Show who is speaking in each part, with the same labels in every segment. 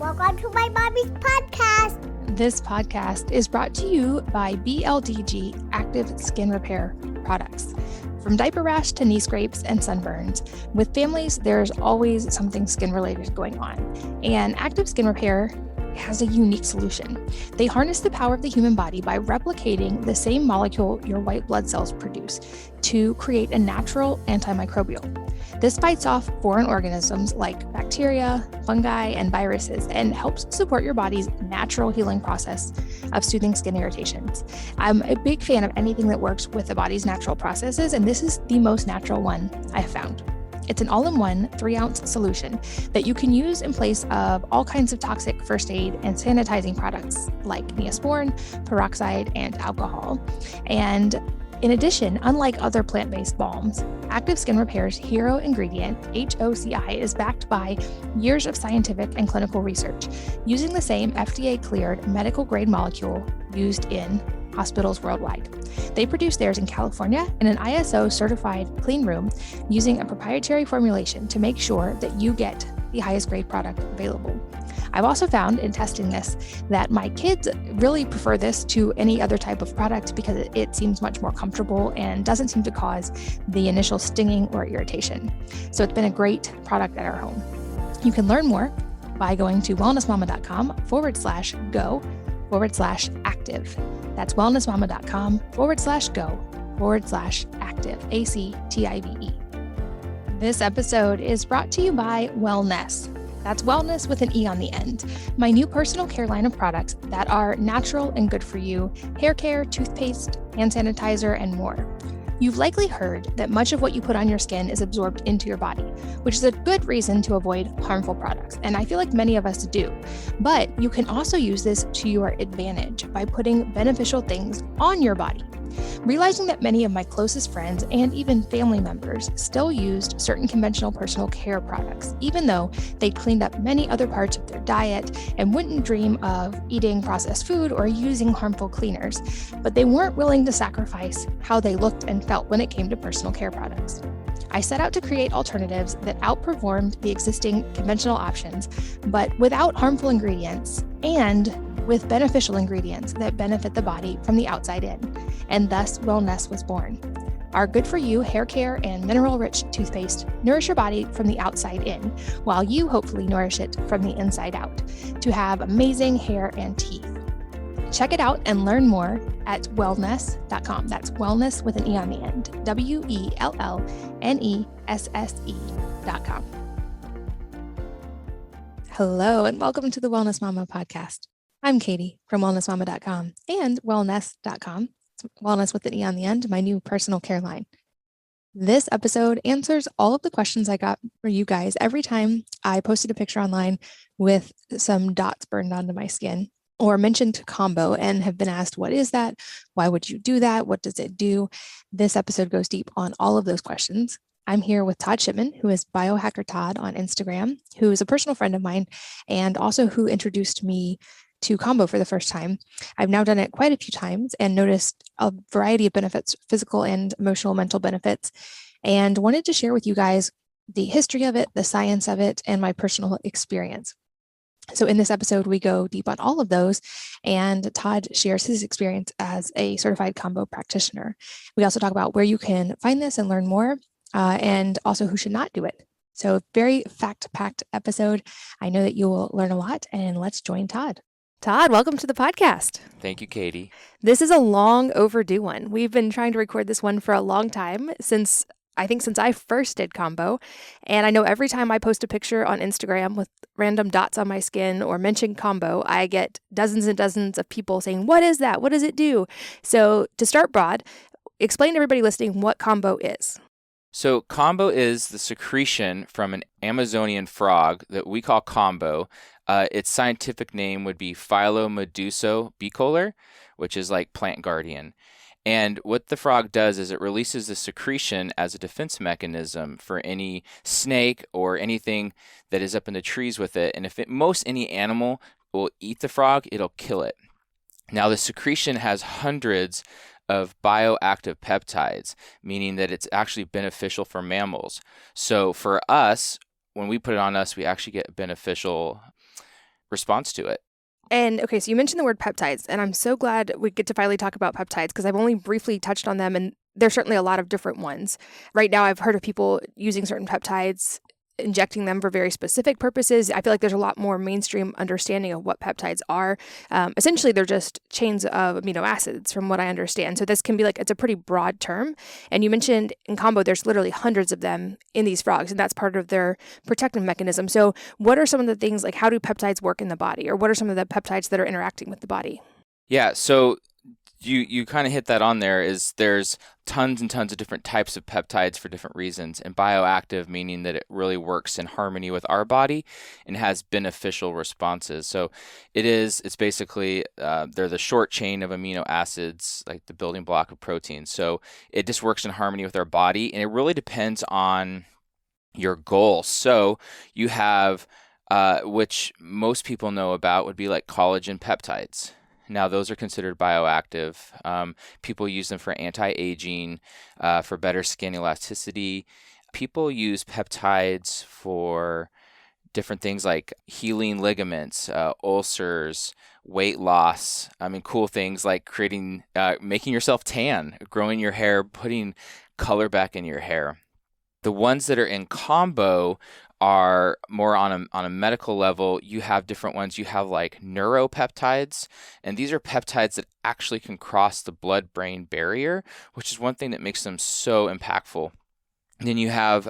Speaker 1: Welcome to my mommy's podcast.
Speaker 2: This podcast is brought to you by BLDG Active Skin Repair Products. From diaper rash to knee scrapes and sunburns, with families, there's always something skin-related going on. And Active Skin Repair has a unique solution. They harness the power of the human body by replicating the same molecule your white blood cells produce to create a natural antimicrobial. This fights off foreign organisms like bacteria, fungi, and viruses and helps support your body's natural healing process of soothing skin irritations. I'm a big fan of anything that works with the body's natural processes, and this is the most natural one I have found. It's an all-in-one 3-ounce solution that you can use in place of all kinds of toxic first aid and sanitizing products like Neosporin, peroxide, and alcohol. And in addition, unlike other plant-based balms, Active Skin Repair's hero ingredient, HOCI, is backed by years of scientific and clinical research using the same FDA-cleared medical-grade molecule used in hospitals worldwide. They produce theirs in California in an ISO-certified clean room using a proprietary formulation to make sure that you get the highest grade product available. I've also found in testing this that my kids really prefer this to any other type of product because it seems much more comfortable and doesn't seem to cause the initial stinging or irritation. So it's been a great product at our home. You can learn more by going to wellnessmama.com/go/active. That's wellnessmama.com/go/active, ACTIVE. This episode is brought to you by Wellness. That's wellness with an E on the end. My new personal care line of products that are natural and good for you: hair care, toothpaste, hand sanitizer, and more. You've likely heard that much of what you put on your skin is absorbed into your body, which is a good reason to avoid harmful products, and I feel like many of us do. But you can also use this to your advantage by putting beneficial things on your body. Realizing that many of my closest friends and even family members still used certain conventional personal care products, even though they'd cleaned up many other parts of their diet and wouldn't dream of eating processed food or using harmful cleaners, but they weren't willing to sacrifice how they looked and felt when it came to personal care products. I set out to create alternatives that outperformed the existing conventional options, but without harmful ingredients and with beneficial ingredients that benefit the body from the outside in, and thus Wellness was born. Our good-for-you hair care and mineral-rich toothpaste nourish your body from the outside in, while you hopefully nourish it from the inside out to have amazing hair and teeth. Check it out and learn more at wellness.com. That's wellness with an E on the end, WELLNESSE.com. Hello, and welcome to the Wellness Mama podcast. I'm Katie from wellnessmama.com and wellness.com. It's wellness with an E on the end, my new personal care line. This episode answers all of the questions I got for you guys every time I posted a picture online with some dots burned onto my skin or mentioned Kambo and have been asked, what is that? Why would you do that? What does it do? This episode goes deep on all of those questions. I'm here with Todd Shipman, who is Biohacker Todd on Instagram, who is a personal friend of mine and also who introduced me to Kambo for the first time. I've now done it quite a few times and noticed a variety of benefits, physical and emotional, mental benefits, and wanted to share with you guys the history of it, the science of it, and my personal experience. So in this episode, we go deep on all of those, and Todd shares his experience as a certified Kambo practitioner. We also talk about where you can find this and learn more, and also who should not do it. So very fact-packed episode. I know that you will learn a lot, and let's join Todd. Todd, welcome to the podcast.
Speaker 3: Thank you, Katie.
Speaker 2: This is a long overdue one. We've been trying to record this one for a long time, since I first did Kambo. And I know every time I post a picture on Instagram with random dots on my skin or mention Kambo, I get dozens and dozens of people saying, what is that? What does it do? So to start broad, explain to everybody listening what Kambo is.
Speaker 3: So Kambo is the secretion from an Amazonian frog that we call Kambo. Its scientific name would be Philomeduso bicolor, which is like plant guardian. And what the frog does is it releases the secretion as a defense mechanism for any snake or anything that is up in the trees with it. And if any animal will eat the frog, it'll kill it. Now, the secretion has hundreds of bioactive peptides, meaning that it's actually beneficial for mammals. So for us, when we put it on us, we actually get beneficial response to it.
Speaker 2: And okay, so you mentioned the word peptides, and I'm so glad we get to finally talk about peptides because I've only briefly touched on them, and there's certainly a lot of different ones. Right now, I've heard of people using certain peptides, injecting them for very specific purposes. I feel like there's a lot more mainstream understanding of what peptides are. Essentially, they're just chains of amino acids, from what I understand. So this can be like, it's a pretty broad term. And you mentioned in Kambo, there's literally hundreds of them in these frogs, and that's part of their protective mechanism. So what are some of the things, like how do peptides work in the body, or what are some of the peptides that are interacting with the body?
Speaker 3: Yeah, so you kind of hit that on there. Is there's tons and tons of different types of peptides for different reasons, and bioactive meaning that it really works in harmony with our body and has beneficial responses. So it's basically they're the short chain of amino acids, like the building block of proteins. So it just works in harmony with our body, and it really depends on your goal. So you have which most people know about would be like collagen peptides. Now, those are considered bioactive. People use them for anti-aging, for better skin elasticity. People use peptides for different things like healing ligaments, ulcers, weight loss. I mean, cool things like making yourself tan, growing your hair, putting color back in your hair. The ones that are in Kambo are more on a medical level. You have different ones. You have like neuropeptides, and these are peptides that actually can cross the blood-brain barrier, which is one thing that makes them so impactful. And then you have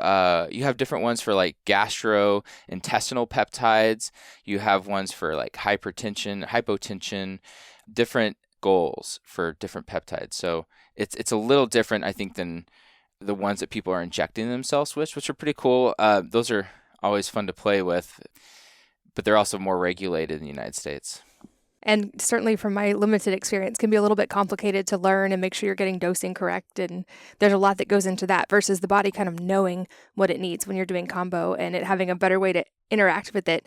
Speaker 3: different ones for like gastrointestinal peptides. You have ones for like hypertension, hypotension, different goals for different peptides. So it's a little different, I think, than the ones that people are injecting themselves with, which are pretty cool. Those are always fun to play with, but they're also more regulated in the United States.
Speaker 2: And certainly from my limited experience, can be a little bit complicated to learn and make sure you're getting dosing correct. And there's a lot that goes into that versus the body kind of knowing what it needs when you're doing Kambo and it having a better way to interact with it.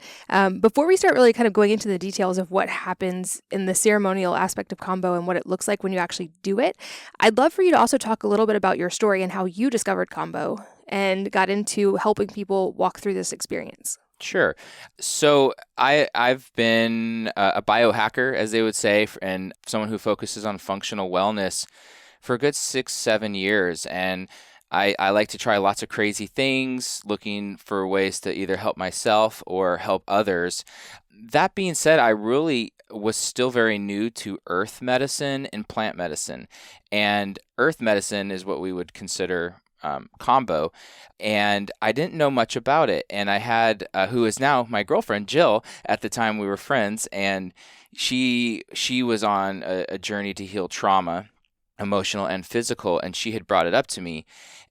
Speaker 2: Before we start really kind of going into the details of what happens in the ceremonial aspect of Kambo and what it looks like when you actually do it, I'd love for you to also talk a little bit about your story and how you discovered Kambo and got into helping people walk through this experience.
Speaker 3: Sure. So I've been a biohacker, as they would say, and someone who focuses on functional wellness for a good 6-7 years. And I like to try lots of crazy things, looking for ways to either help myself or help others. That being said, I really was still very new to earth medicine and plant medicine. And earth medicine is what we would consider Kambo, and I didn't know much about it. And I had who is now my girlfriend, Jill. At the time, we were friends, and she was on a journey to heal trauma, emotional and physical, and she had brought it up to me.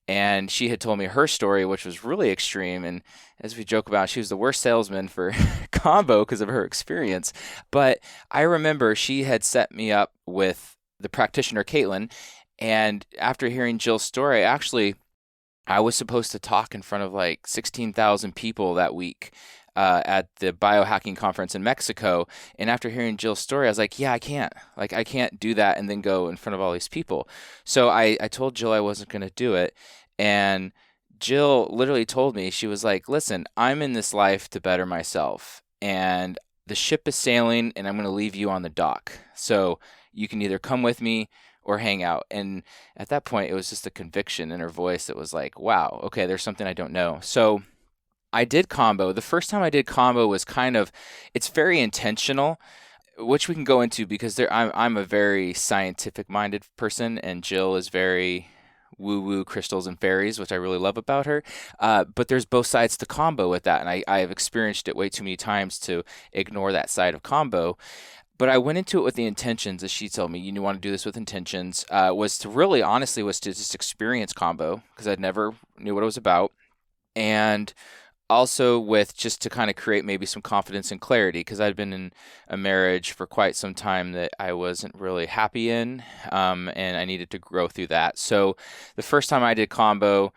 Speaker 3: And she had told me her story, which was really extreme. And as we joke about, she was the worst salesman for Kambo because of her experience. But I remember she had set me up with the practitioner, Caitlin. And after hearing Jill's story, I was supposed to talk in front of like 16,000 people that week at the biohacking conference in Mexico. And after hearing Jill's story, I was like, yeah, I can't do that and then go in front of all these people. So I told Jill I wasn't going to do it. And Jill literally told me, she was like, listen, I'm in this life to better myself. And the ship is sailing and I'm going to leave you on the dock. So you can either come with me or hang out. And at that point, it was just a conviction in her voice that was like, wow, okay, there's something I don't know. So I did Kambo. The first time I did Kambo was it's very intentional, which we can go into because I'm a very scientific-minded person, and Jill is very woo-woo crystals and fairies, which I really love about her. But there's both sides to Kambo with that, and I have experienced it way too many times to ignore that side of Kambo. But I went into it with the intentions, as she told me, you want to do this with intentions, was to just experience Kambo, because I'd never knew what it was about. And also with just to kind of create maybe some confidence and clarity, because I'd been in a marriage for quite some time that I wasn't really happy in, and I needed to grow through that. So the first time I did Kambo,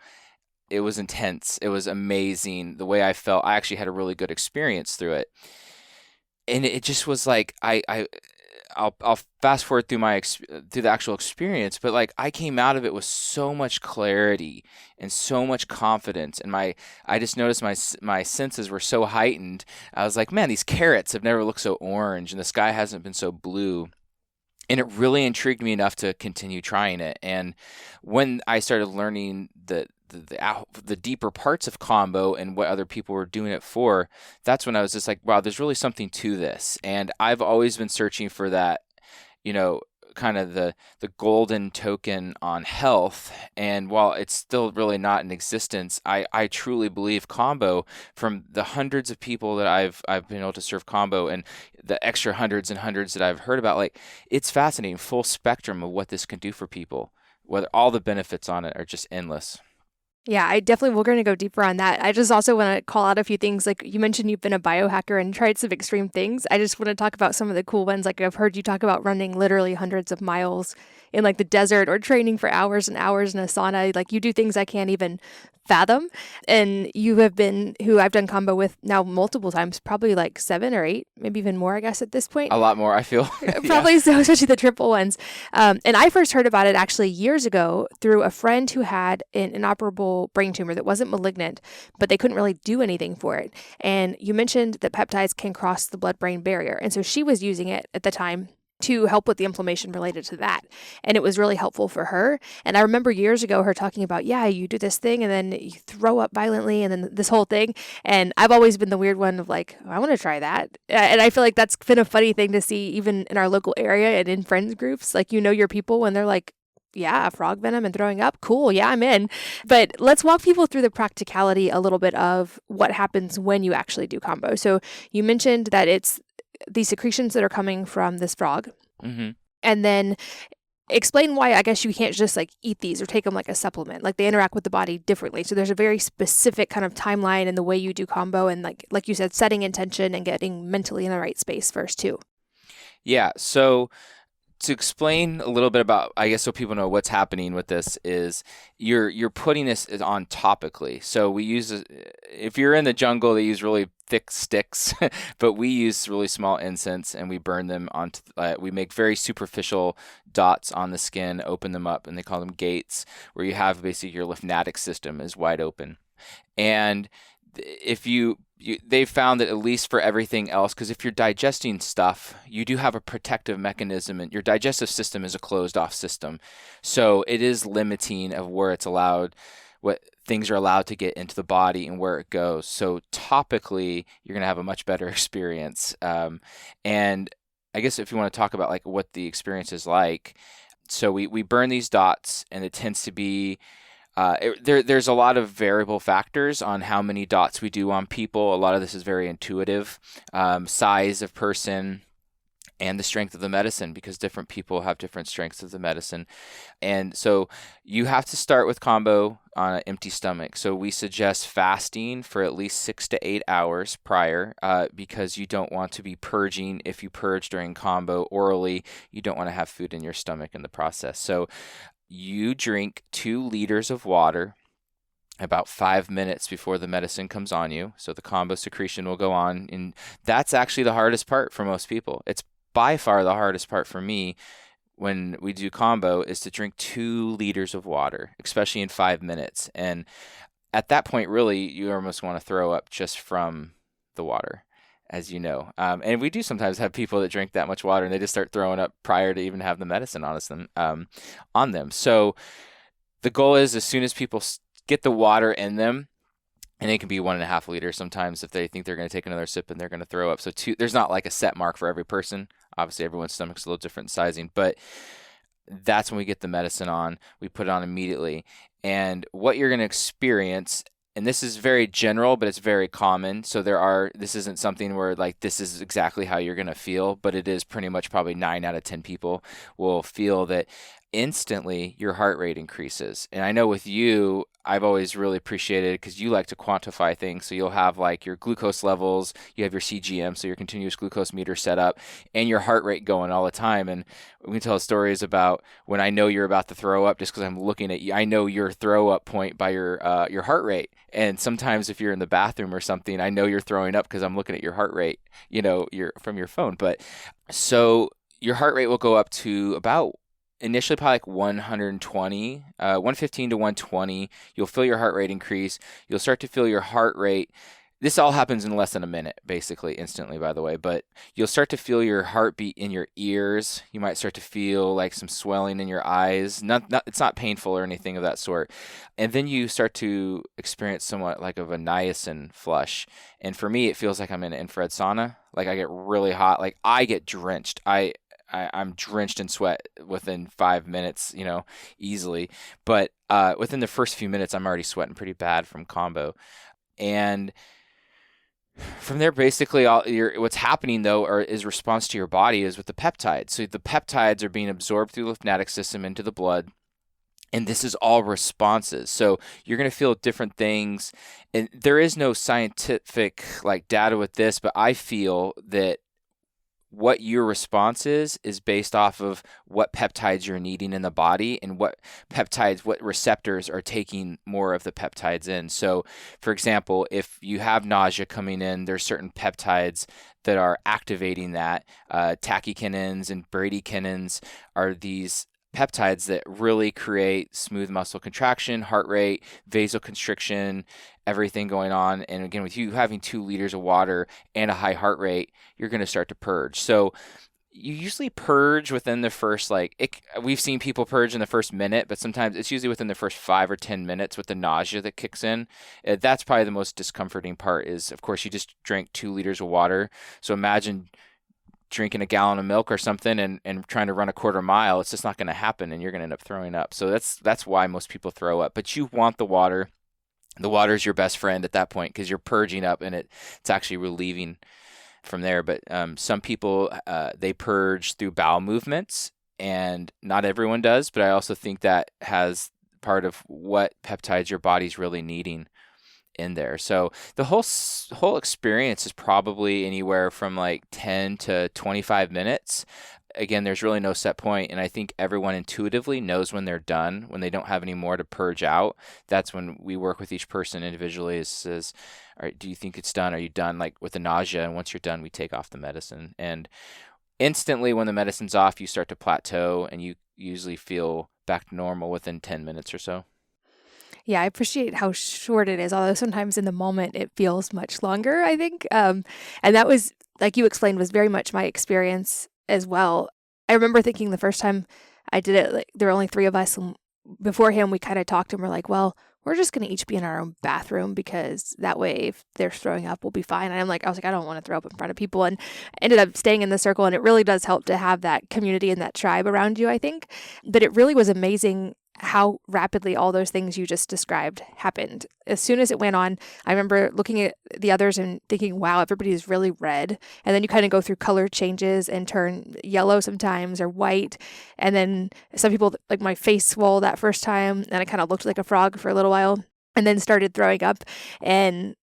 Speaker 3: it was intense. It was amazing. The way I felt, I actually had a really good experience through it. And it just was like, I'll fast forward through through the actual experience, but like I came out of it with so much clarity and so much confidence, and I just noticed my senses were so heightened. I was like, man, these carrots have never looked so orange, and the sky hasn't been so blue. And it really intrigued me enough to continue trying it. And when I started learning the deeper parts of Kambo and what other people were doing it for, that's when I was just like, wow, there's really something to this. And I've always been searching for that, kind of the golden token on health. And while it's still really not in existence, I truly believe Kambo, from the hundreds of people that I've been able to serve Kambo and the extra hundreds and hundreds that I've heard about, like, it's fascinating, full spectrum of what this can do for people, whether all the benefits on it are just endless.
Speaker 2: Yeah, we're going to go deeper on that. I just also want to call out a few things. Like you mentioned, you've been a biohacker and tried some extreme things. I just want to talk about some of the cool ones. Like I've heard you talk about running literally hundreds of miles in like the desert, or training for hours and hours in a sauna. Like you do things I can't even fathom. And you have been who I've done Kambo with now multiple times, probably like 7 or 8, maybe even more, I guess, at this point.
Speaker 3: A lot more, I feel.
Speaker 2: Probably so, especially the triple ones. And I first heard about it actually years ago through a friend who had an inoperable brain tumor that wasn't malignant, but they couldn't really do anything for it. And you mentioned that peptides can cross the blood-brain barrier. And so she was using it at the time to help with the inflammation related to that. And it was really helpful for her. And I remember years ago her talking about, yeah, you do this thing and then you throw up violently and then this whole thing. And I've always been the weird one of like, I want to try that. And I feel like that's been a funny thing to see even in our local area and in friends groups. Like, your people when they're like, yeah, frog venom and throwing up. Cool. Yeah, I'm in. But let's walk people through the practicality a little bit of what happens when you actually do Kambo. So you mentioned that it's these secretions that are coming from this frog.
Speaker 3: Mm-hmm.
Speaker 2: And then explain why I guess you can't just like eat these or take them like a supplement. Like they interact with the body differently. So there's a very specific kind of timeline in the way you do Kambo, and like you said, setting intention and getting mentally in the right space first too.
Speaker 3: Yeah. So to explain a little bit about, I guess, so people know what's happening with this, is you're putting this on topically. So we use, if you're in the jungle, they use really thick sticks, but we use really small incense and we burn them onto, we make very superficial dots on the skin, open them up, and they call them gates, where you have basically your lymphatic system is wide open. And if they've found that, at least for everything else, because if you're digesting stuff, you do have a protective mechanism, and your digestive system is a closed off system. So it is limiting of where it's allowed, what things are allowed to get into the body and where it goes. So topically, you're going to have a much better experience. And I guess if you want to talk about like what the experience is like, so we burn these dots, and it tends to be, there's a lot of variable factors on how many dots we do on people. A lot of this is very intuitive, size of person, and the strength of the medicine, because different people have different strengths of the medicine. And so you have to start with Kambo on an empty stomach. So we suggest fasting for at least 6 to 8 hours prior, because you don't want to be purging. If you purge during Kambo orally, you don't want to have food in your stomach in the process. So you drink 2 liters of water about 5 minutes before the medicine comes on you. So the Kambo secretion will go on. And that's actually the hardest part for most people. It's by far the hardest part for me when we do Kambo, is to drink 2 liters of water, especially in 5 minutes. And at that point, really, you almost want to throw up just from the water, as you know. And we do sometimes have people that drink that much water and they just start throwing up prior to even have the medicine on them. So the goal is, as soon as people get the water in them, and it can be 1.5 liters sometimes if they think they're going to take another sip and they're going to throw up. So there's not like a set mark for every person. Obviously, everyone's stomach's a little different sizing, but that's when we get the medicine on. We put it on immediately. And what you're going to experience, and this is very general, but it's very common. So this isn't something where like this is exactly how you're going to feel, but it is pretty much probably 9 out of 10 people will feel that instantly your heart rate increases. And I know with you, I've always really appreciated it because you like to quantify things. So you'll have like your glucose levels, you have your CGM, so your continuous glucose meter set up, and your heart rate going all the time. And we can tell stories about when I know you're about to throw up just because I'm looking at you. I know your throw up point by your heart rate. And sometimes if you're in the bathroom or something, I know you're throwing up because I'm looking at your heart rate, you're from your phone. But so your heart rate will go up to about initially probably like 120, 115 to 120. You'll feel your heart rate increase. You'll start to feel your heart rate. This all happens in less than a minute, basically, instantly, by the way. But you'll start to feel your heartbeat in your ears. You might start to feel like some swelling in your eyes. It's not painful or anything of that sort. And then you start to experience somewhat like of a niacin flush. And for me, it feels like I'm in an infrared sauna. Like I get really hot. Like I get drenched. I'm drenched in sweat within 5 minutes, easily. But within the first few minutes, I'm already sweating pretty bad from Kambo. And from there, basically, what's happening, though, is response to your body is with the peptides. So the peptides are being absorbed through the lymphatic system into the blood. And this is all responses. So you're going to feel different things. And there is no scientific data with this, but I feel that what your response is based off of what peptides you're needing in the body and what receptors are taking more of the peptides in. So, for example, if you have nausea coming in, there's certain peptides that are activating that. Tachykinins and bradykinins are these peptides that really create smooth muscle contraction, heart rate, vasoconstriction, everything going on. And again, with you having 2 liters of water and a high heart rate, you're going to start to purge. So you usually purge within the first, we've seen people purge in the first minute, but sometimes it's usually within the first 5 or 10 minutes with the nausea that kicks in. That's probably the most discomforting part is, of course, you just drank 2 liters of water. So imagine drinking a gallon of milk or something and trying to run a quarter mile. It's just not going to happen, and you're going to end up throwing up. So that's why most people throw up. But you want the water. The water is your best friend at that point because you're purging up, and it's actually relieving from there. But some people, they purge through bowel movements, and not everyone does. But I also think that has part of what peptides your body's really needing in there. So the whole experience is probably anywhere from 10 to 25 minutes. Again, there's really no set point, and I think everyone intuitively knows when they're done, when they don't have any more to purge out. That's when we work with each person individually. It says, all right, do you think it's done? Are you done with the nausea? And once you're done, we take off the medicine. And instantly when the medicine's off, you start to plateau, and you usually feel back to normal within 10 minutes or so.
Speaker 2: Yeah, I appreciate how short it is, although sometimes in the moment it feels much longer, I think. And that was, like you explained, was very much my experience as well. I remember thinking the first time I did it, there were only 3 of us, and beforehand we kind of talked and we're like, well, we're just going to each be in our own bathroom because that way if they're throwing up, we'll be fine. And I was like, I don't want to throw up in front of people, and ended up staying in the circle. And it really does help to have that community and that tribe around you, I think. But it really was amazing how rapidly all those things you just described happened. As soon as it went on, I remember looking at the others and thinking, wow, everybody is really red. And then you kind of go through color changes and turn yellow sometimes or white. And then some people, like my face swole that first time, and I kind of looked like a frog for a little while and then started throwing up. And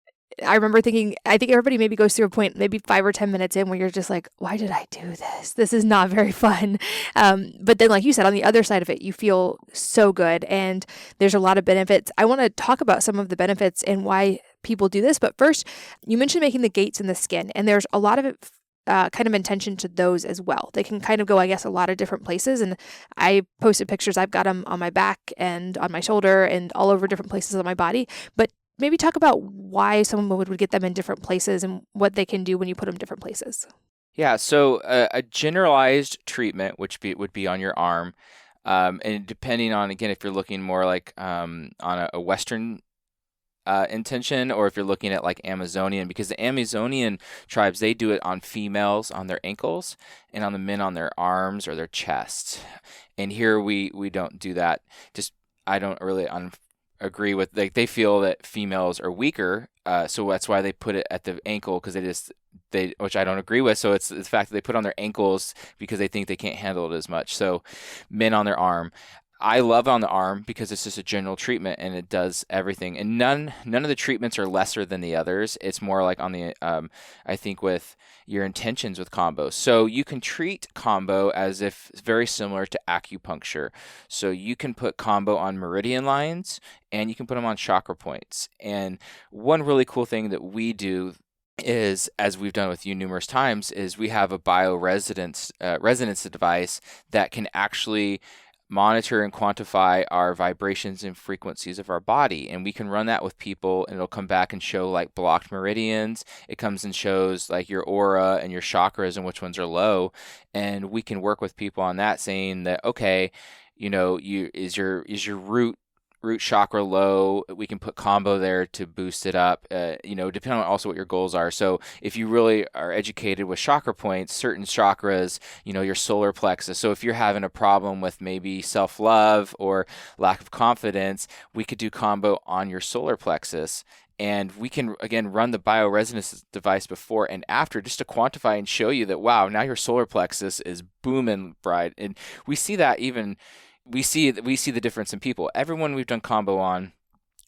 Speaker 2: I remember thinking, I think everybody maybe goes through a point, maybe 5 or 10 minutes in, where you're just like, why did I do this? This is not very fun. But then, like you said, on the other side of it, you feel so good, and there's a lot of benefits. I want to talk about some of the benefits and why people do this. But first, you mentioned making the gates in the skin, and there's a lot of it kind of intention to those as well. They can kind of go, I guess, a lot of different places. And I posted pictures. I've got them on my back and on my shoulder and all over different places on my body. But maybe talk about why someone would get them in different places and what they can do when you put them in different places.
Speaker 3: Yeah, so a generalized treatment, which would be on your arm, and depending on, again, if you're looking more on a Western intention, or if you're looking at Amazonian, because the Amazonian tribes, they do it on females on their ankles and on the men on their arms or their chest. And here we don't do that. I don't really agree with, they feel that females are weaker, so that's why they put it at the ankle, because which I don't agree with. So it's the fact that they put it on their ankles because they think they can't handle it as much. So men on their arm. I love on the arm because it's just a general treatment and it does everything. And none of the treatments are lesser than the others. It's more on the, I think, with your intentions with Kambo. So you can treat Kambo as if it's very similar to acupuncture. So you can put Kambo on meridian lines and you can put them on chakra points. And one really cool thing that we do is, as we've done with you numerous times, is we have a bioresonance resonance device that can actually monitor and quantify our vibrations and frequencies of our body. And we can run that with people and it'll come back and show like blocked meridians. It comes and shows like your aura and your chakras and which ones are low. And we can work with people on that, saying that, okay, is your root chakra low. We can put Kambo there to boost it up, depending on also what your goals are. So if you really are educated with chakra points, certain chakras, your solar plexus. So if you're having a problem with maybe self-love or lack of confidence, we could do Kambo on your solar plexus. And we can, again, run the bioresonance device before and after just to quantify and show you that, wow, now your solar plexus is booming bright. And we see that even... We see the difference in people. Everyone we've done Kambo on,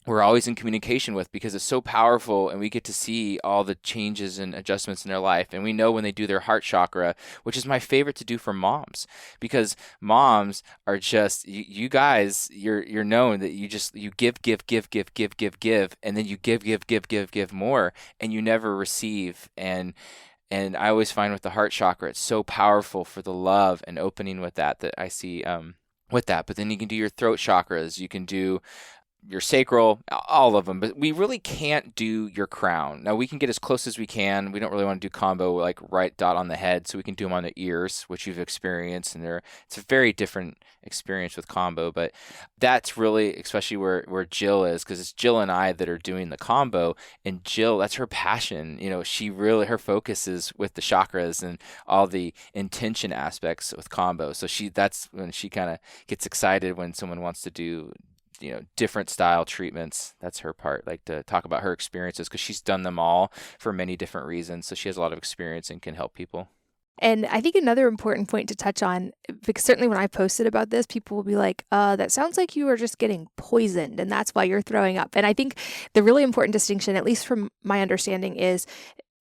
Speaker 3: we're always in communication with because it's so powerful, and we get to see all the changes and adjustments in their life. And we know when they do their heart chakra, which is my favorite to do for moms, because moms are just you guys. You're known that you give, and then you give more, and you never receive. And I always find with the heart chakra, it's so powerful for the love and opening with that I see. With that, but then you can do your throat chakras, you can do your sacral, all of them, but we really can't do your crown. Now we can get as close as we can. We don't really want to do Kambo like right dot on the head, so we can do them on the ears, which you've experienced, and it's a very different experience with Kambo. But that's really, especially where Jill is, because it's Jill and I that are doing the Kambo, and Jill, that's her passion. Her focus is with the chakras and all the intention aspects with Kambo. So that's when she kind of gets excited when someone wants to do different style treatments. That's her part, like to talk about her experiences, because she's done them all for many different reasons. So she has a lot of experience and can help people.
Speaker 2: And I think another important point to touch on, because certainly when I posted about this, people will be like, that sounds like you are just getting poisoned and that's why you're throwing up. And I think the really important distinction, at least from my understanding, is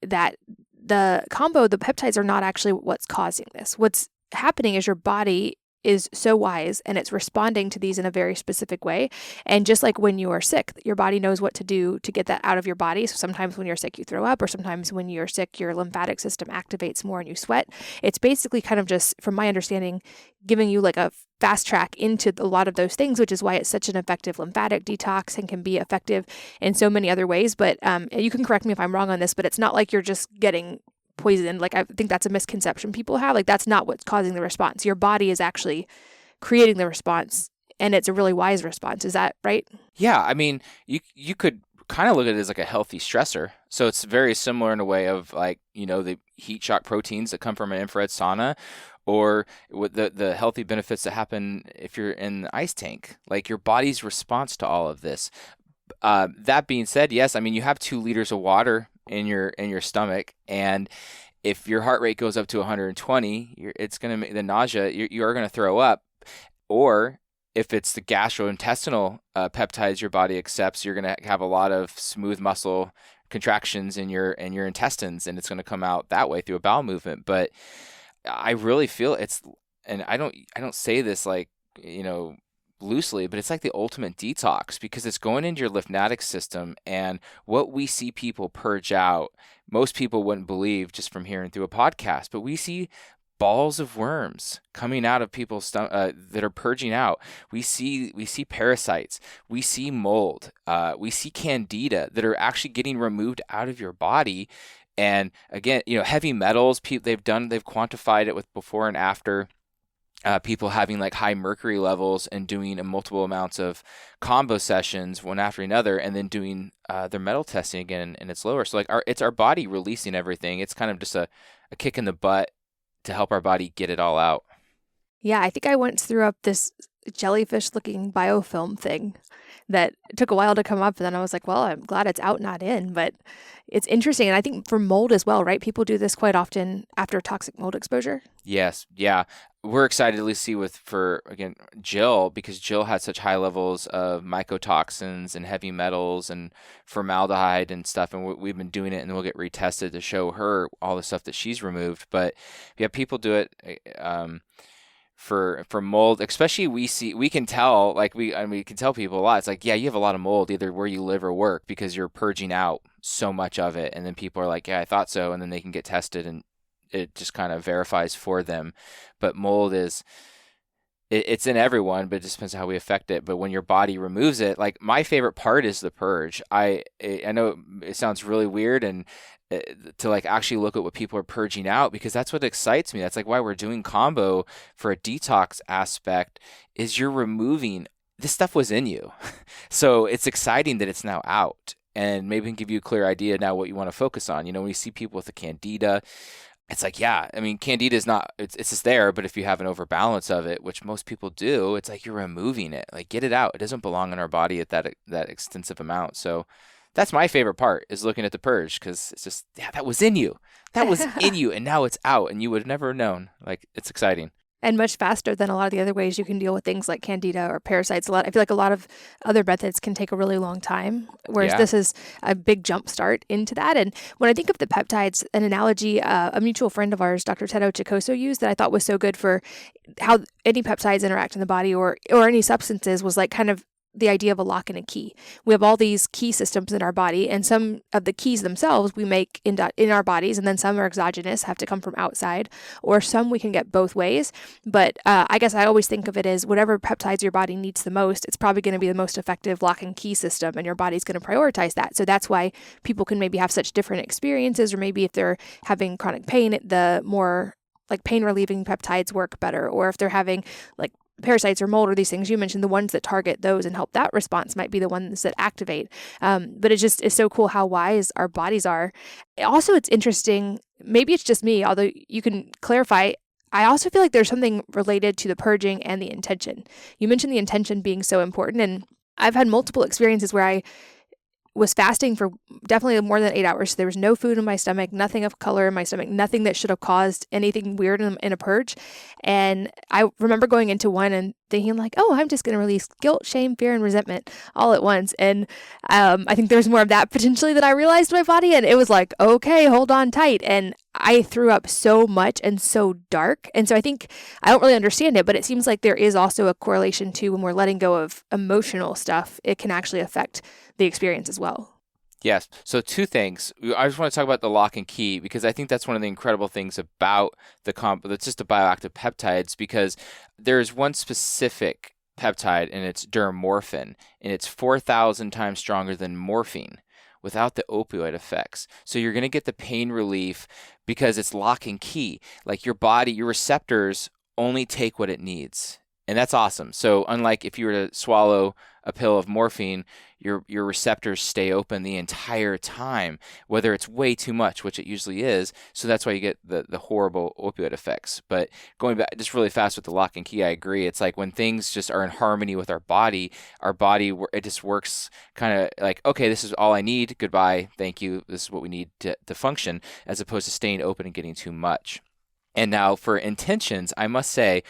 Speaker 2: that the Kambo, the peptides are not actually what's causing this. What's happening is your body is so wise and it's responding to these in a very specific way. And just like when you are sick, your body knows what to do to get that out of your body. So sometimes when you're sick, you throw up, or sometimes when you're sick, your lymphatic system activates more and you sweat. It's basically kind of just, from my understanding, giving you like a fast track into a lot of those things, which is why it's such an effective lymphatic detox and can be effective in so many other ways. But you can correct me if I'm wrong on this, but it's not like you're just getting poison. Like, I think that's a misconception people have. Like, that's not what's causing the response. Your body is actually creating the response, and it's a really wise response. Is that right?
Speaker 3: Yeah, I mean, you could kind of look at it as like a healthy stressor. So it's very similar in a way of like, the heat shock proteins that come from an infrared sauna, or with the healthy benefits that happen if you're in the ice tank. Like, your body's response to all of this. That being said, yes, I mean, you have 2 liters of water in your stomach, and if your heart rate goes up to 120, it's going to make the nausea. You are going to throw up. Or if it's the gastrointestinal peptides your body accepts, you're going to have a lot of smooth muscle contractions in your intestines, and it's going to come out that way through a bowel movement. But I really feel and I don't say this like, loosely, but it's like the ultimate detox, because it's going into your lymphatic system, and what we see people purge out, most people wouldn't believe just from hearing through a podcast, but we see balls of worms coming out of people's stomach that are purging out. We see parasites, we see mold, we see candida that are actually getting removed out of your body. And again, heavy metals, they've quantified it with before and after. People having like high mercury levels and doing multiple amounts of Kambo sessions one after another, and then doing their metal testing again, and it's lower. So like it's our body releasing everything. It's kind of just a kick in the butt to help our body get it all out.
Speaker 2: Yeah, I think I once threw up this jellyfish-looking biofilm thing that took a while to come up, and then I was like, well, I'm glad it's out, not in. But it's interesting, and I think for mold as well, right? People do this quite often after toxic mold exposure.
Speaker 3: Yes, yeah. We're excited to see for Jill, because Jill had such high levels of mycotoxins and heavy metals and formaldehyde and stuff, and we've been doing it, and we'll get retested to show her all the stuff that she's removed. But yeah, people do it for mold, especially we can tell, like we can tell people a lot. It's like, yeah, you have a lot of mold either where you live or work because you're purging out so much of it. And then people are like, yeah, I thought so. And then they can get tested and it just kind of verifies for them. But mold it's in everyone, but it just depends on how we affect it. But when your body removes it, like my favorite part is the purge. I know it sounds really weird and to like actually look at what people are purging out, because that's what excites me. That's like why we're doing Kambo for a detox aspect, is you're removing this stuff was in you. So it's exciting that it's now out, and maybe can give you a clear idea now what you want to focus on. When you see people with the candida, it's like, yeah, I mean, candida is not, it's just there, but if you have an overbalance of it, which most people do, it's like you're removing it, like get it out. It doesn't belong in our body at that extensive amount. So that's my favorite part, is looking at the purge, because it's just, yeah, that was in you. That was in you, and now it's out, and you would have never known. Like, it's exciting.
Speaker 2: And much faster than a lot of the other ways you can deal with things like candida or parasites. I feel like a lot of other methods can take a really long time, whereas this is a big jump start into that. And when I think of the peptides, an analogy a mutual friend of ours, Dr. Ted Ochikoso, used that I thought was so good for how any peptides interact in the body or any substances was like kind of the idea of a lock and a key. We have all these key systems in our body, and some of the keys themselves we make in our bodies, and then some are exogenous, have to come from outside, or some we can get both ways. But I guess I always think of it as whatever peptides your body needs the most, it's probably going to be the most effective lock and key system, and your body's going to prioritize that. So that's why people can maybe have such different experiences, or maybe if they're having chronic pain, the more like pain relieving peptides work better, or if they're having like parasites or mold or these things you mentioned, the ones that target those and help that response might be the ones that activate. But it just is so cool how wise our bodies are. Also, it's interesting, maybe it's just me, although you can clarify, I also feel like there's something related to the purging and the intention. You mentioned the intention being so important, and I've had multiple experiences where I was fasting for definitely more than 8 hours. So there was no food in my stomach, nothing of color in my stomach, nothing that should have caused anything weird in a purge. And I remember going into one and thinking like, oh, I'm just going to release guilt, shame, fear, and resentment all at once. And I think there's more of that potentially that I realized in my body. And it was like, okay, hold on tight. And I threw up so much and so dark. And so I think I don't really understand it, but it seems like there is also a correlation to when we're letting go of emotional stuff, it can actually affect the experience as well.
Speaker 3: Yes. So two things. I just want to talk about the lock and key, because I think that's one of the incredible things about that's just the bioactive peptides, because there's one specific peptide and it's dermorphin, and it's 4,000 times stronger than morphine without the opioid effects. So you're going to get the pain relief because it's lock and key. Like your body, your receptors only take what it needs. And that's awesome. So unlike if you were to swallow a pill of morphine, your receptors stay open the entire time, whether it's way too much, which it usually is. So that's why you get the horrible opioid effects. But going back just really fast with the lock and key, I agree. It's like when things just are in harmony with our body, it just works kind of like, okay, this is all I need. Goodbye. Thank you. This is what we need to function, as opposed to staying open and getting too much. And now for intentions, I must say,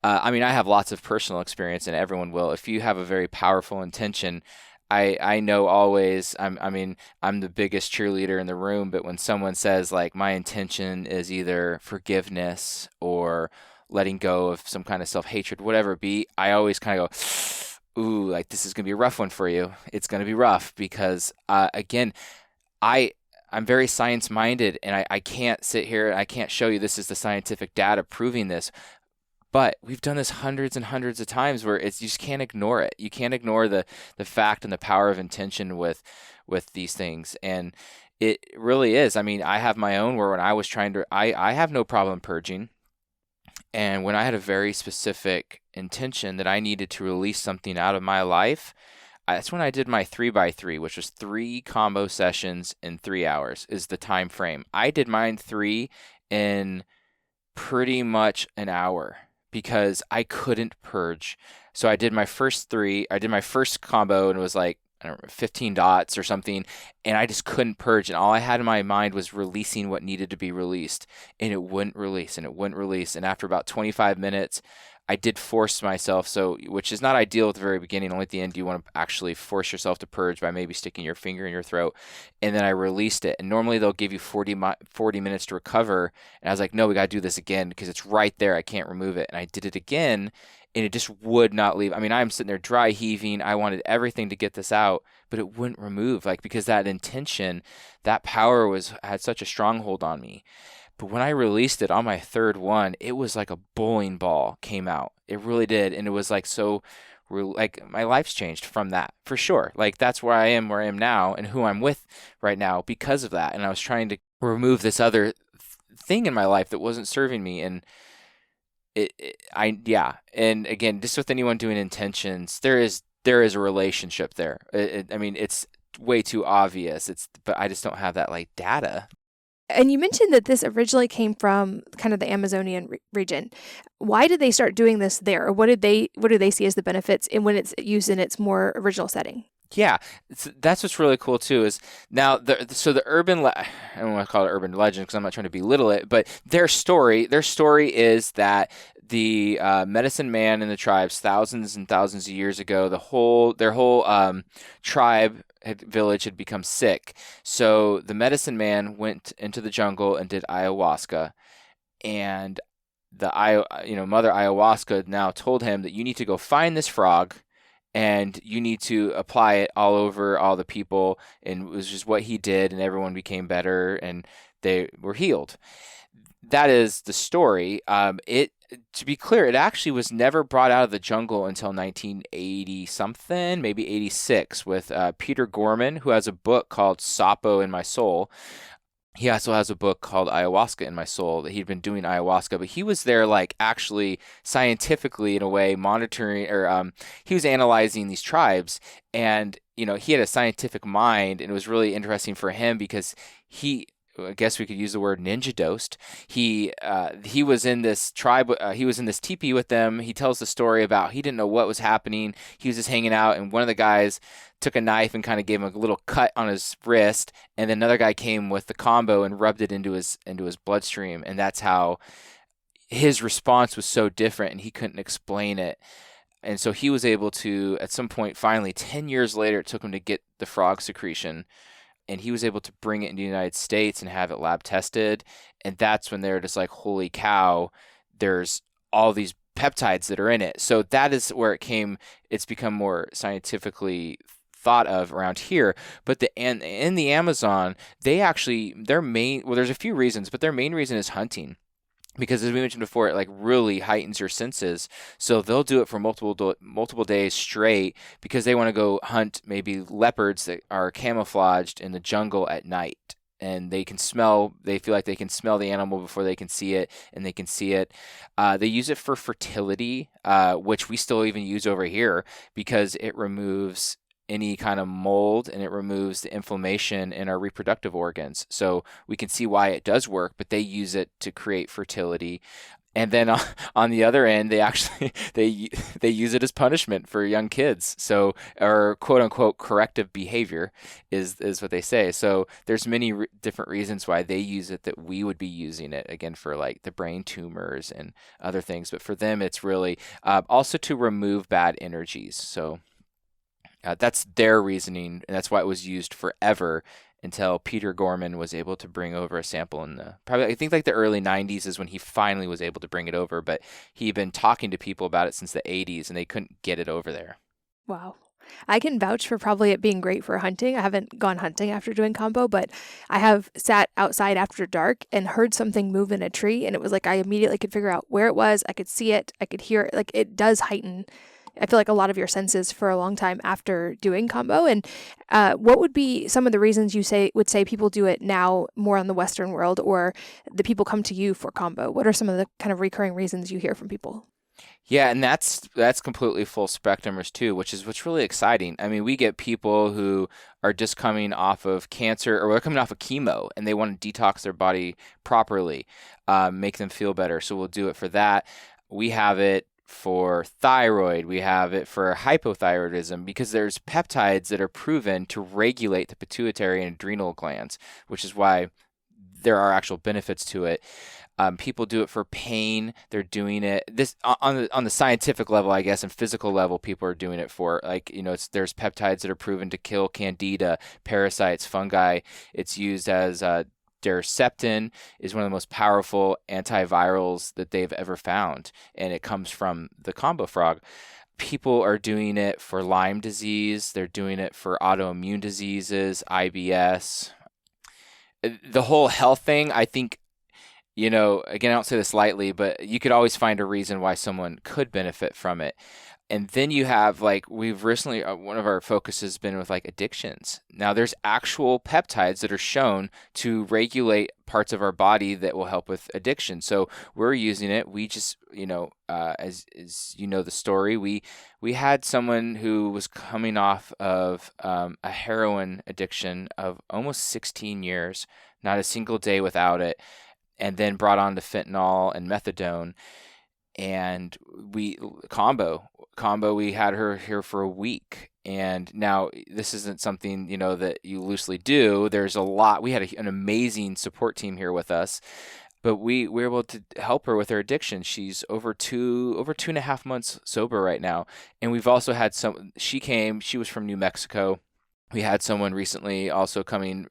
Speaker 3: I have lots of personal experience, and everyone will. If you have a very powerful intention, I know always, I'm the biggest cheerleader in the room, but when someone says like my intention is either forgiveness or letting go of some kind of self-hatred, whatever it be, I always kind of go, ooh, like this is going to be a rough one for you. It's going to be rough because, again, I'm very science-minded, and I can't sit here and I can't show you this is the scientific data proving this. But we've done this hundreds and hundreds of times where you just can't ignore it. You can't ignore the fact and the power of intention with these things. And it really is. I have my own where when I was trying to, I have no problem purging. And when I had a very specific intention that I needed to release something out of my life, that's when I did my 3x3, which was 3 combo sessions in 3 hours is the time frame. I did mine 3 in pretty much an hour, because I couldn't purge. So I did my first 3. I did my first combo, and it was like, I don't know, 15 dots or something, and I just couldn't purge. And all I had in my mind was releasing what needed to be released, and it wouldn't release, and it wouldn't release. And after about 25 minutes, I did force myself, so which is not ideal at the very beginning. Only at the end do you want to actually force yourself to purge by maybe sticking your finger in your throat. And then I released it. And normally they'll give you 40 minutes to recover. And I was like, no, we got to do this again because it's right there. I can't remove it. And I did it again, and it just would not leave. I mean, I'm sitting there dry heaving. I wanted everything to get this out, but it wouldn't remove, like, because that intention, that power had such a stronghold on me. But when I released it on my third one, it was like a bowling ball came out. It really did. And it was like like my life's changed from that, for sure. Like that's where I am now and who I'm with right now because of that. And I was trying to remove this other thing in my life that wasn't serving me. And And again, just with anyone doing intentions, there is a relationship there. I mean, it's way too obvious. But I just don't have that like data.
Speaker 2: And you mentioned that this originally came from kind of the Amazonian region. Why did they start doing this there? Or what do they see as the benefits when it's used in its more original setting?
Speaker 3: Yeah, that's what's really cool too. Is now the urban I don't want to call it urban legend because I'm not trying to belittle it, but their story is that the medicine man in the tribes thousands and thousands of years ago, their whole tribe village had become sick. So the medicine man went into the jungle and did ayahuasca, and Mother Ayahuasca now told him that you need to go find this frog and you need to apply it all over all the people. And it was just what he did, and everyone became better and they were healed. That is the story. To be clear, it actually was never brought out of the jungle until 1980 something, maybe 86, with Peter Gorman, who has a book called Sapo in My Soul. He also has a book called Ayahuasca in My Soul that he'd been doing ayahuasca, but he was there like actually scientifically in a way monitoring, or he was analyzing these tribes, and he had a scientific mind, and it was really interesting for him because I guess we could use the word ninja dosed. He was in this tribe. He was in this teepee with them. He tells the story about he didn't know what was happening. He was just hanging out, and one of the guys took a knife and kind of gave him a little cut on his wrist, and then another guy came with the Kambo and rubbed it into his bloodstream, and that's how his response was so different, and he couldn't explain it. And so he was able to, at some point, finally, 10 years later, it took him to get the frog secretion, and he was able to bring it into the United States and have it lab tested. And that's when they're just like, holy cow, there's all these peptides that are in it. So that is where it came. It's become more scientifically thought of around here. But in the Amazon, there's a few reasons, but their main reason is hunting. Because as we mentioned before, it like really heightens your senses. So they'll do it for multiple days straight because they want to go hunt maybe leopards that are camouflaged in the jungle at night. And they feel like they can smell the animal before they can see it, and they can see it. They use it for fertility, which we still even use over here because it removes any kind of mold, and it removes the inflammation in our reproductive organs. So we can see why it does work, but they use it to create fertility. And then on the other end, they actually they use it as punishment for young kids. So, or quote unquote corrective behavior is what they say. So there's many different reasons why they use it that we would be using it, again, for like the brain tumors and other things. But for them, it's really also to remove bad energies. So that's their reasoning, and that's why it was used forever until Peter Gorman was able to bring over a sample in I think like the early 90s is when he finally was able to bring it over, but he'd been talking to people about it since the 80s, and they couldn't get it over there.
Speaker 2: Wow. I can vouch for probably it being great for hunting. I haven't gone hunting after doing Kambo, but I have sat outside after dark and heard something move in a tree, and it was like I immediately could figure out where it was. I could see it. I could hear it. Like it does heighten, I feel like, a lot of your senses for a long time after doing Kambo. And what would be some of the reasons you would say people do it now more on the Western world, or the people come to you for Kambo? What are some of the kind of recurring reasons you hear from people?
Speaker 3: Yeah, and that's completely full spectrumers too, which is what's really exciting. I mean, we get people who are just coming off of cancer, or they're coming off of chemo, and they want to detox their body properly, make them feel better. So we'll do it for that. We have it for thyroid, we have it for hypothyroidism, because there's peptides that are proven to regulate the pituitary and adrenal glands, which is why there are actual benefits to it. People do it for pain. They're doing it this on the scientific level, I guess, and physical level. People are doing it for, like, there's peptides that are proven to kill candida, parasites, fungi. It's used as Derceptin is one of the most powerful antivirals that they've ever found, and it comes from the Kambo frog. People are doing it for Lyme disease. They're doing it for autoimmune diseases, IBS. The whole health thing, I think, again, I don't say this lightly, but you could always find a reason why someone could benefit from it. And then you have, like, we've recently, one of our focuses has been with, like, addictions. Now, there's actual peptides that are shown to regulate parts of our body that will help with addiction. So we're using it. We just, as the story, we had someone who was coming off of a heroin addiction of almost 16 years, not a single day without it, and then brought on to fentanyl and methadone. And Kambo, we had her here for a week. And now this isn't something, that you loosely do. There's a lot. We had an amazing support team here with us, but we were able to help her with her addiction. She's over 2.5 months sober right now. And we've also had she was from New Mexico. We had someone recently also coming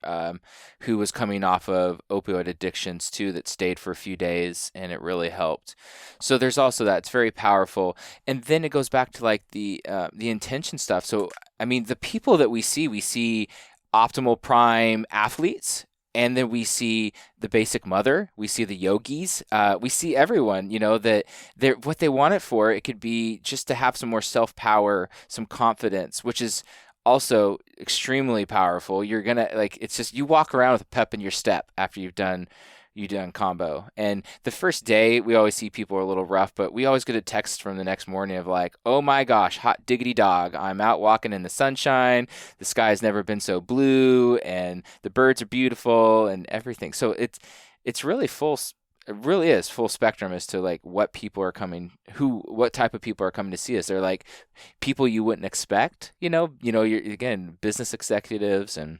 Speaker 3: who was coming off of opioid addictions too, that stayed for a few days, and it really helped. So there's also that. It's very powerful. And then it goes back to, like, the intention stuff. So, I mean, the people that we see optimal prime athletes, and then we see the basic mother, we see the yogis, we see everyone, that what they want it for. It could be just to have some more self-power, some confidence, which is also extremely powerful. You're gonna, like, it's just, you walk around with a pep in your step after you've done Kambo. And the first day, we always see people are a little rough, but we always get a text from the next morning of, like, oh my gosh, hot diggity dog, I'm out walking in the sunshine, the sky's never been so blue, and the birds are beautiful and everything. So it's really it really is full spectrum as to, like, what people are coming, what type of people are coming to see us. They're, like, people you wouldn't expect, you're, again, business executives, and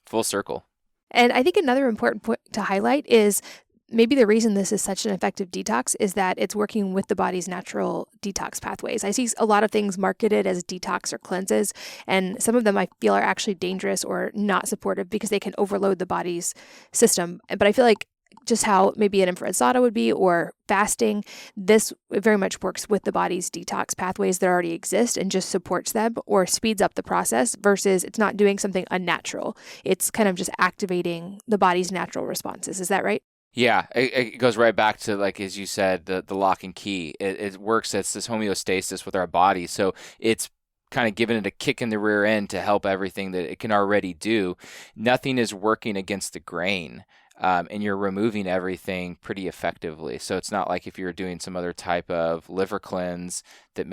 Speaker 3: full circle.
Speaker 2: And I think another important point to highlight is maybe the reason this is such an effective detox is that it's working with the body's natural detox pathways. I see a lot of things marketed as detox or cleanses, and some of them I feel are actually dangerous or not supportive because they can overload the body's system. But I feel like just how maybe an infrared sauna would be, or fasting, this very much works with the body's detox pathways that already exist and just supports them or speeds up the process, versus it's not doing something unnatural. It's kind of just activating the body's natural responses. Is that right?
Speaker 3: Yeah, it goes right back to, like, as you said, the lock and key. It works as this homeostasis with our body. So it's kind of giving it a kick in the rear end to help everything that it can already do. Nothing is working against the grain. And you're removing everything pretty effectively. So it's not like if you're doing some other type of liver cleanse that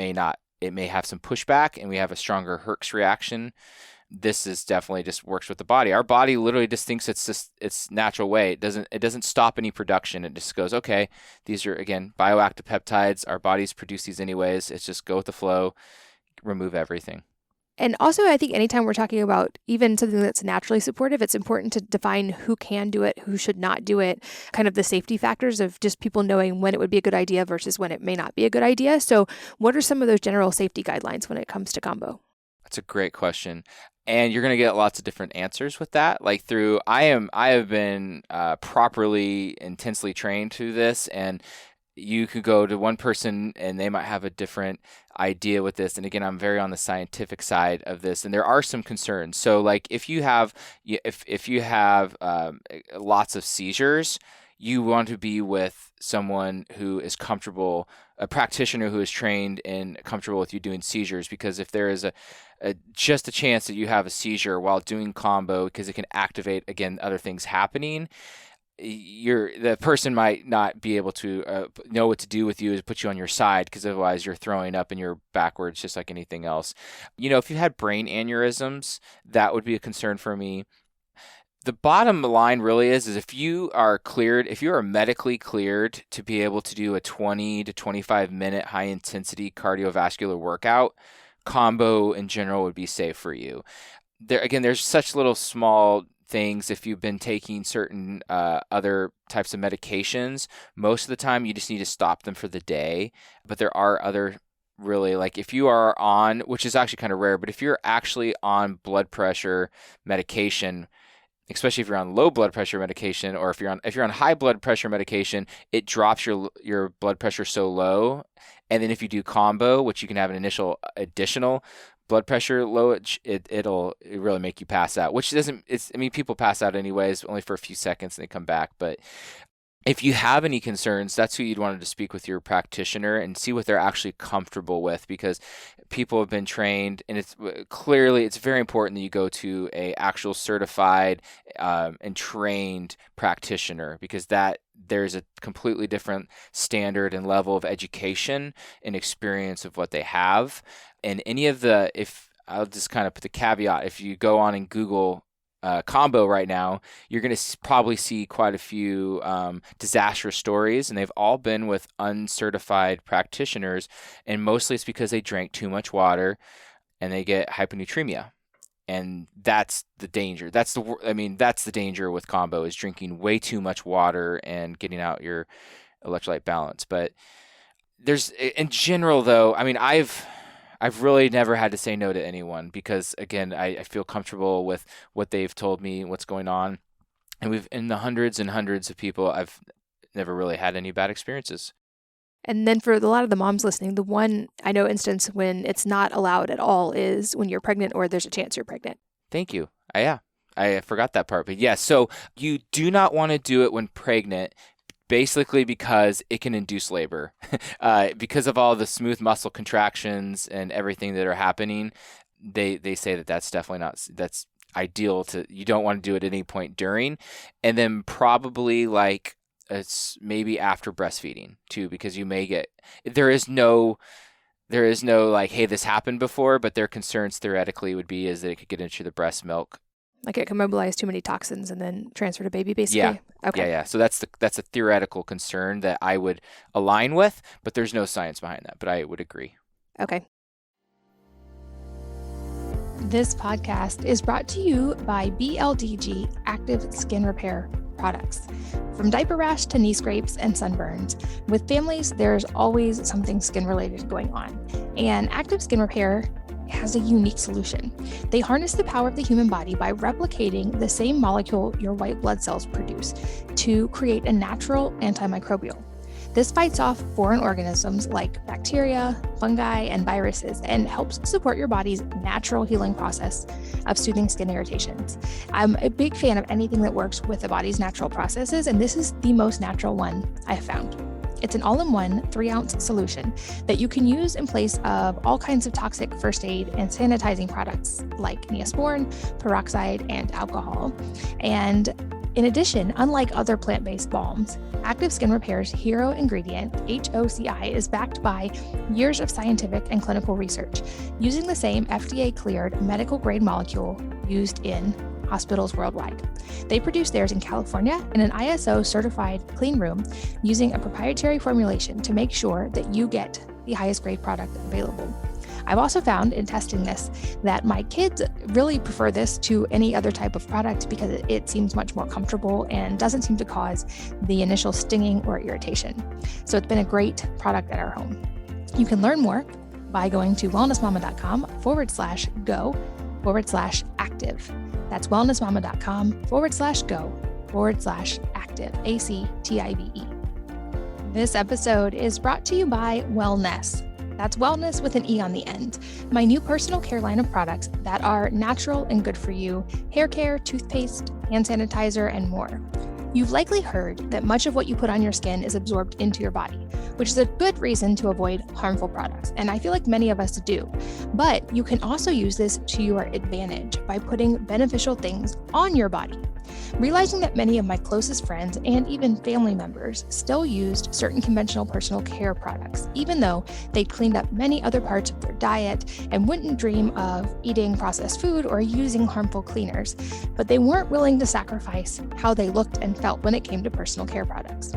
Speaker 3: it may have some pushback and we have a stronger Herx reaction. This is definitely just works with the body. Our body literally just thinks it's just its natural way. It doesn't stop any production. It just goes, okay, these are, again, bioactive peptides. Our bodies produce these anyways. It's just go with the flow, remove everything.
Speaker 2: And also, I think anytime we're talking about even something that's naturally supportive, it's important to define who can do it, who should not do it, kind of the safety factors of just people knowing when it would be a good idea versus when it may not be a good idea. So what are some of those general safety guidelines when it comes to Kambo?
Speaker 3: That's a great question. And you're going to get lots of different answers with that. Like I have been properly, intensely trained to this, and you could go to one person and they might have a different idea with this. And again, I'm very on the scientific side of this, and there are some concerns. So, like, if you have lots of seizures, you want to be with someone who is comfortable, a practitioner who is trained and comfortable with you doing seizures, because if there is just a chance that you have a seizure while doing Kambo, because it can activate, again, other things happening, the person might not be able to know what to do with you, is put you on your side, because otherwise you're throwing up and you're backwards just like anything else. If you had brain aneurysms, that would be a concern for me. The bottom line really is if you are medically cleared to be able to do a 20 to 25 minute high intensity cardiovascular workout, Kambo in general would be safe for you. There's such little small things, if you've been taking certain other types of medications, most of the time you just need to stop them for the day. But there are other really, like if you are on, which is actually kind of rare, but if you're actually on blood pressure medication, especially if you're on low blood pressure medication, or if you're on high blood pressure medication, it drops your blood pressure so low. And then if you do Kambo, which you can have an initial additional blood pressure low, it'll really make you pass out, which people pass out anyways, only for a few seconds and they come back. But if you have any concerns, that's who you'd want to speak with your practitioner and see what they're actually comfortable with, because people have been trained, and it's very important that you go to a actual certified and trained practitioner, because there's a completely different standard and level of education and experience of what they have. And if I'll just kind of put the caveat, if you go on and Google Kambo right now, you're going to probably see quite a few disastrous stories, and they've all been with uncertified practitioners, and mostly it's because they drank too much water and they get hyponatremia. And that's the danger. That's the danger with Kambo, is drinking way too much water and getting out your electrolyte balance. But there's, in general though, I've really never had to say no to anyone, because again, I feel comfortable with what they've told me, what's going on. And in the hundreds and hundreds of people, I've never really had any bad experiences.
Speaker 2: And then for a lot of the moms listening, the one I know instance when it's not allowed at all is when you're pregnant or there's a chance you're pregnant.
Speaker 3: Thank you. Yeah, I forgot that part. But yeah, so you do not want to do it when pregnant, basically because it can induce labor. Because of all the smooth muscle contractions and everything that are happening, they say that that's definitely not, that's ideal you don't want to do it at any point during. And then probably it's maybe after breastfeeding too, because you may get, there is no like, hey, this happened before, but their concerns theoretically would be is that it could get into the breast milk.
Speaker 2: Like it can mobilize too many toxins and then transfer to baby, basically?
Speaker 3: Yeah.
Speaker 2: Okay.
Speaker 3: Yeah. So that's a theoretical concern that I would align with, but there's no science behind that, but I would agree.
Speaker 2: Okay. This podcast is brought to you by BLDG Active Skin Repair Products. From diaper rash to knee scrapes and sunburns, with families, there's always something skin-related going on. And Active Skin Repair has a unique solution. They harness the power of the human body by replicating the same molecule your white blood cells produce to create a natural antimicrobial. This fights off foreign organisms like bacteria, fungi, and viruses, and helps support your body's natural healing process of soothing skin irritations. I'm a big fan of anything that works with the body's natural processes, and this is the most natural one I've found. It's an all-in-one 3-ounce solution that you can use in place of all kinds of toxic first aid and sanitizing products like Neosporin, peroxide, and alcohol. And in addition, unlike other plant-based balms, Active Skin Repair's hero ingredient, HOCI, is backed by years of scientific and clinical research using the same FDA-cleared medical-grade molecule used in hospitals worldwide. They produce theirs in California in an ISO-certified clean room using a proprietary formulation to make sure that you get the highest grade product available. I've also found in testing this that my kids really prefer this to any other type of product because it seems much more comfortable and doesn't seem to cause the initial stinging or irritation. So it's been a great product at our home. You can learn more by going to wellnessmama.com/go/active. That's wellnessmama.com/go/active, ACTIVE. This episode is brought to you by Wellness. That's wellness with an E on the end. My new personal care line of products that are natural and good for you: hair care, toothpaste, hand sanitizer, and more. You've likely heard that much of what you put on your skin is absorbed into your body, which is a good reason to avoid harmful products, and I feel like many of us do. But you can also use this to your advantage by putting beneficial things on your body. Realizing that many of my closest friends and even family members still used certain conventional personal care products, even though they'd cleaned up many other parts of their diet and wouldn't dream of eating processed food or using harmful cleaners, but they weren't willing to sacrifice how they looked and felt when it came to personal care products.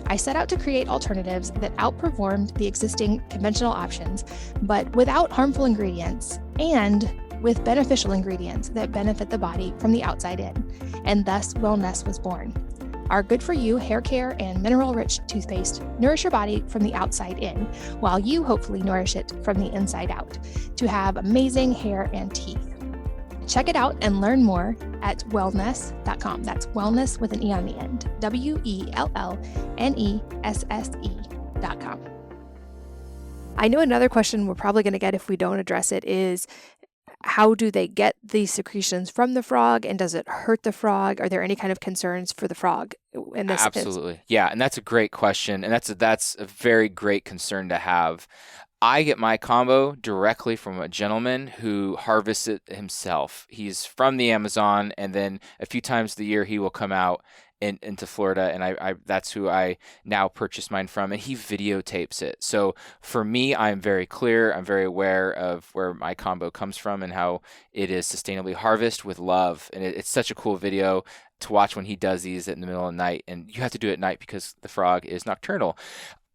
Speaker 2: I set out to create alternatives that outperformed the existing conventional options, but without harmful ingredients and with beneficial ingredients that benefit the body from the outside in, and thus Wellness was born. Our good-for-you hair care and mineral-rich toothpaste nourish your body from the outside in, while you hopefully nourish it from the inside out to have amazing hair and teeth. Check it out and learn more at wellness.com. That's wellness with an E on the end. WELLNESSE.com. I know another question we're probably going to get if we don't address it is, how do they get these secretions from the frog, and does it hurt the frog? Are there any kind of concerns for the frog in this?
Speaker 3: Absolutely. Yeah, and that's a great question, and that's a very great concern to have. I get my Kambo directly from a gentleman who harvests it himself. He's from the Amazon, and then a few times a year he will come out into Florida, and I that's who I now purchase mine from, and he videotapes it. So for me, I'm very clear. I'm very aware of where my Kambo comes from and how it is sustainably harvested with love. And it's such a cool video to watch when he does these in the middle of the night. And you have to do it at night because the frog is nocturnal.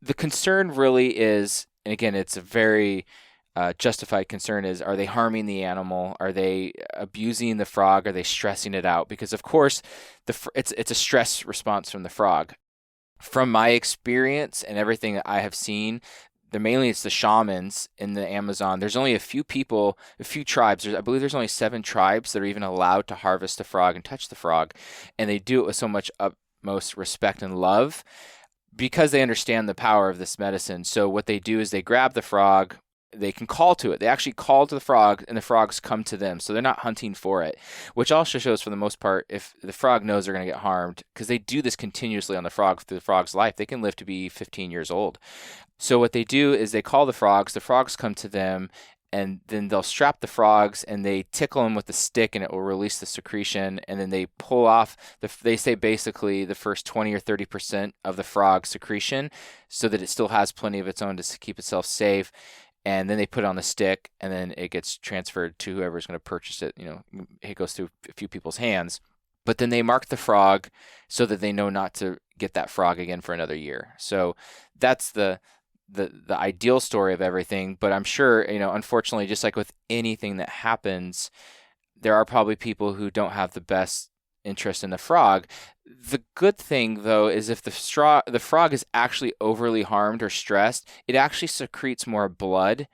Speaker 3: The concern really is, and again, it's a very justified concern, is, are they harming the animal? Are they abusing the frog? Are they stressing it out? Because of course, it's a stress response from the frog. From my experience and everything that I have seen, mainly it's the shamans in the Amazon. There's only a few people, a few tribes. I believe there's only 7 tribes that are even allowed to harvest the frog and touch the frog, and they do it with so much utmost respect and love because they understand the power of this medicine. So what they do is they grab the frog. They can call to it. They actually call to the frog, and the frogs come to them. So they're not hunting for it, which also shows, for the most part, if the frog knows they're going to get harmed, because they do this continuously on the frog through the frog's life. They can live to be 15 years old. So what they do is they call the frogs come to them, and then they'll strap the frogs and they tickle them with the stick, and it will release the secretion. And then they pull off, they say basically the first 20 or 30% of the frog secretion so that it still has plenty of its own to keep itself safe. And then they put it on the stick, and then it gets transferred to whoever's going to purchase it. It goes through a few people's hands. But then they mark the frog so that they know not to get that frog again for another year. So that's the ideal story of everything. But I'm sure, unfortunately, just like with anything that happens, there are probably people who don't have the best interest in the frog. The good thing, though, is if the frog is actually overly harmed or stressed, it actually secretes more blood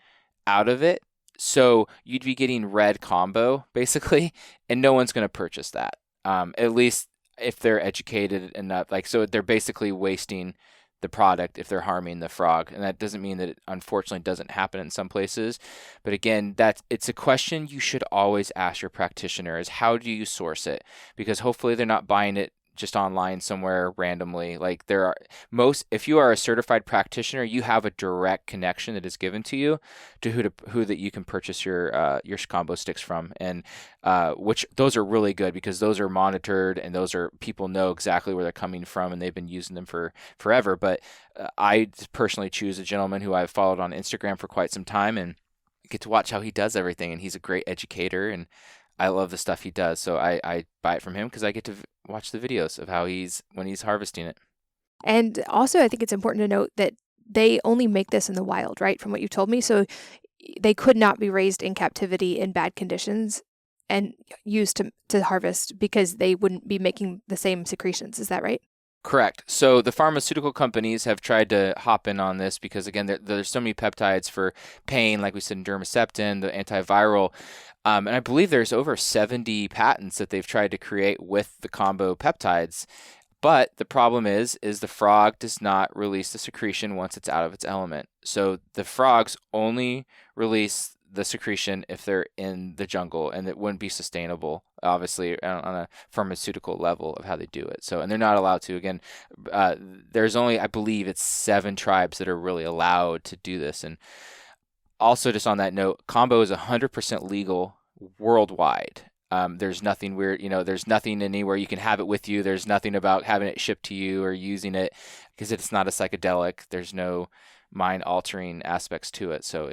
Speaker 3: out of it. So you'd be getting red Kambo, basically, and no one's going to purchase that. At least if they're educated enough. So they're basically wasting the product if they're harming the frog. And that doesn't mean that it unfortunately doesn't happen in some places. But again, it's a question you should always ask your practitioner, is how do you source it? Because hopefully they're not buying it just online somewhere randomly. If you are a certified practitioner, you have a direct connection that is given to you to who that you can purchase your Kambo sticks from, and which those are really good because those are monitored, and those are, people know exactly where they're coming from, and they've been using them for forever. But I personally choose a gentleman who I've followed on Instagram for quite some time, and get to watch how he does everything, and he's a great educator, and I love the stuff he does. So I buy it from him because I get to watch the videos of how when he's harvesting it.
Speaker 2: And also, I think it's important to note that they only make this in the wild, right? From what you told me. So they could not be raised in captivity in bad conditions and used to harvest, because they wouldn't be making the same secretions. Is that right?
Speaker 3: Correct. So the pharmaceutical companies have tried to hop in on this because, again, there's so many peptides for pain, like we said, in dermaceptin, the antiviral. And I believe there's over 70 patents that they've tried to create with the Kambo peptides. But the problem is the frog does not release the secretion once it's out of its element. So the frogs only release the secretion if they're in the jungle, and it wouldn't be sustainable, obviously, on a pharmaceutical level of how they do it. So, and they're not allowed to. Again, there's only, I believe it's 7 tribes that are really allowed to do this. And also, just on that note, Kambo is 100% legal worldwide. There's nothing weird, there's nothing anywhere you can have it with you. There's nothing about having it shipped to you or using it, because it's not a psychedelic. There's no mind-altering aspects to it. So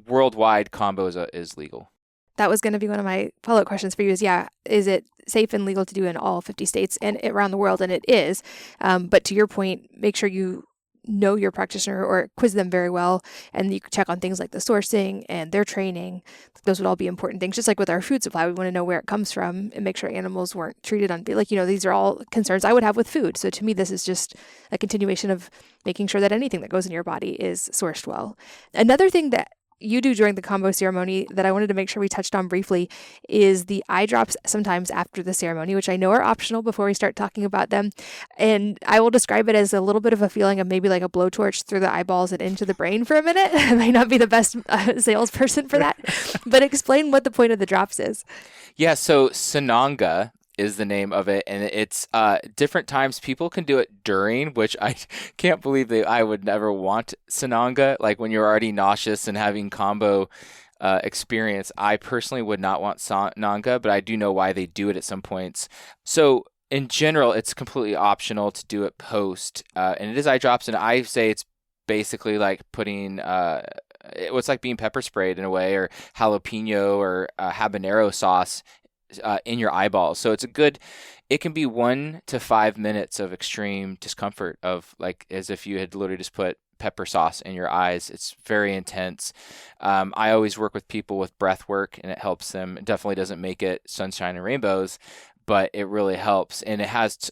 Speaker 3: worldwide, Kambo is legal.
Speaker 2: That was going to be one of my follow-up questions for you is it safe and legal to do in all 50 states and around the world? And it is. But to your point, make sure you know your practitioner or quiz them very well, and you can check on things like the sourcing and their training. Those would all be important things. Just like with our food supply, we want to know where it comes from and make sure animals weren't treated these are all concerns I would have with food. So to me, this is just a continuation of making sure that anything that goes in your body is sourced well. Another thing that you do during the Kambo ceremony that I wanted to make sure we touched on briefly is the eye drops sometimes after the ceremony, which I know are optional before we start talking about them. And I will describe it as a little bit of a feeling of maybe like a blowtorch through the eyeballs and into the brain for a minute. I might not be the best salesperson for that, but explain what the point of the drops is.
Speaker 3: Yeah, so Sananga is the name of it, and it's different times people can do it during, which I can't believe I would never want Sananga, like when you're already nauseous and having Kambo experience. I personally would not want Sananga, but I do know why they do it at some points. So in general, it's completely optional to do it post, and it is eye drops, and I say it's basically like putting it's like being pepper sprayed in a way, or jalapeno or habanero sauce in your eyeballs. So it can be 1 to 5 minutes of extreme discomfort, of like as if you had literally just put pepper sauce in your eyes. It's very intense. I always work with people with breath work, and it helps them. It definitely doesn't make it sunshine and rainbows, but it really helps. And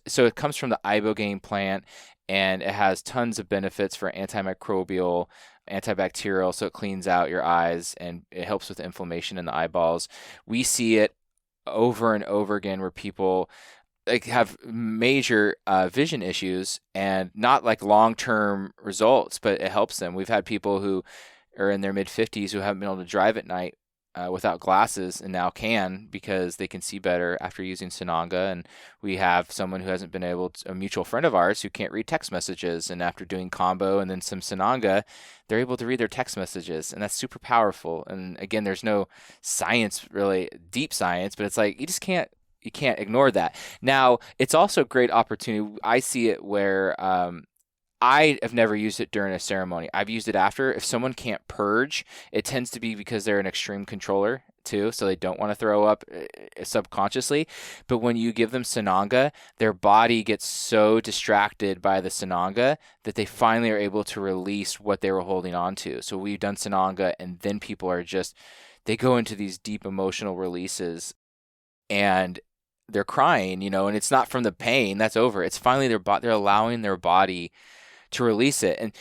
Speaker 3: so it comes from the ibogaine plant, and it has tons of benefits for antimicrobial, antibacterial, so it cleans out your eyes and it helps with inflammation in the eyeballs. We see it over and over again where people like have major vision issues, and not like long-term results, but it helps them. We've had people who are in their mid-50s who haven't been able to drive at night without glasses, and now can, because they can see better after using Sananga. And we have someone who hasn't been able to, a mutual friend of ours who can't read text messages, and after doing Kambo and then some Sananga, they're able to read their text messages, and that's super powerful. And again, there's no science, really deep science, but it's like you can't ignore that. Now, it's also a great opportunity. I see it where I have never used it during a ceremony. I've used it after. If someone can't purge, it tends to be because they're an extreme controller too, so they don't want to throw up subconsciously. But when you give them Sananga, their body gets so distracted by the Sananga that they finally are able to release what they were holding on to. So we've done Sananga, and then people are they go into these deep emotional releases, and they're crying, and it's not from the pain. That's over. It's finally they're allowing their body to release it. And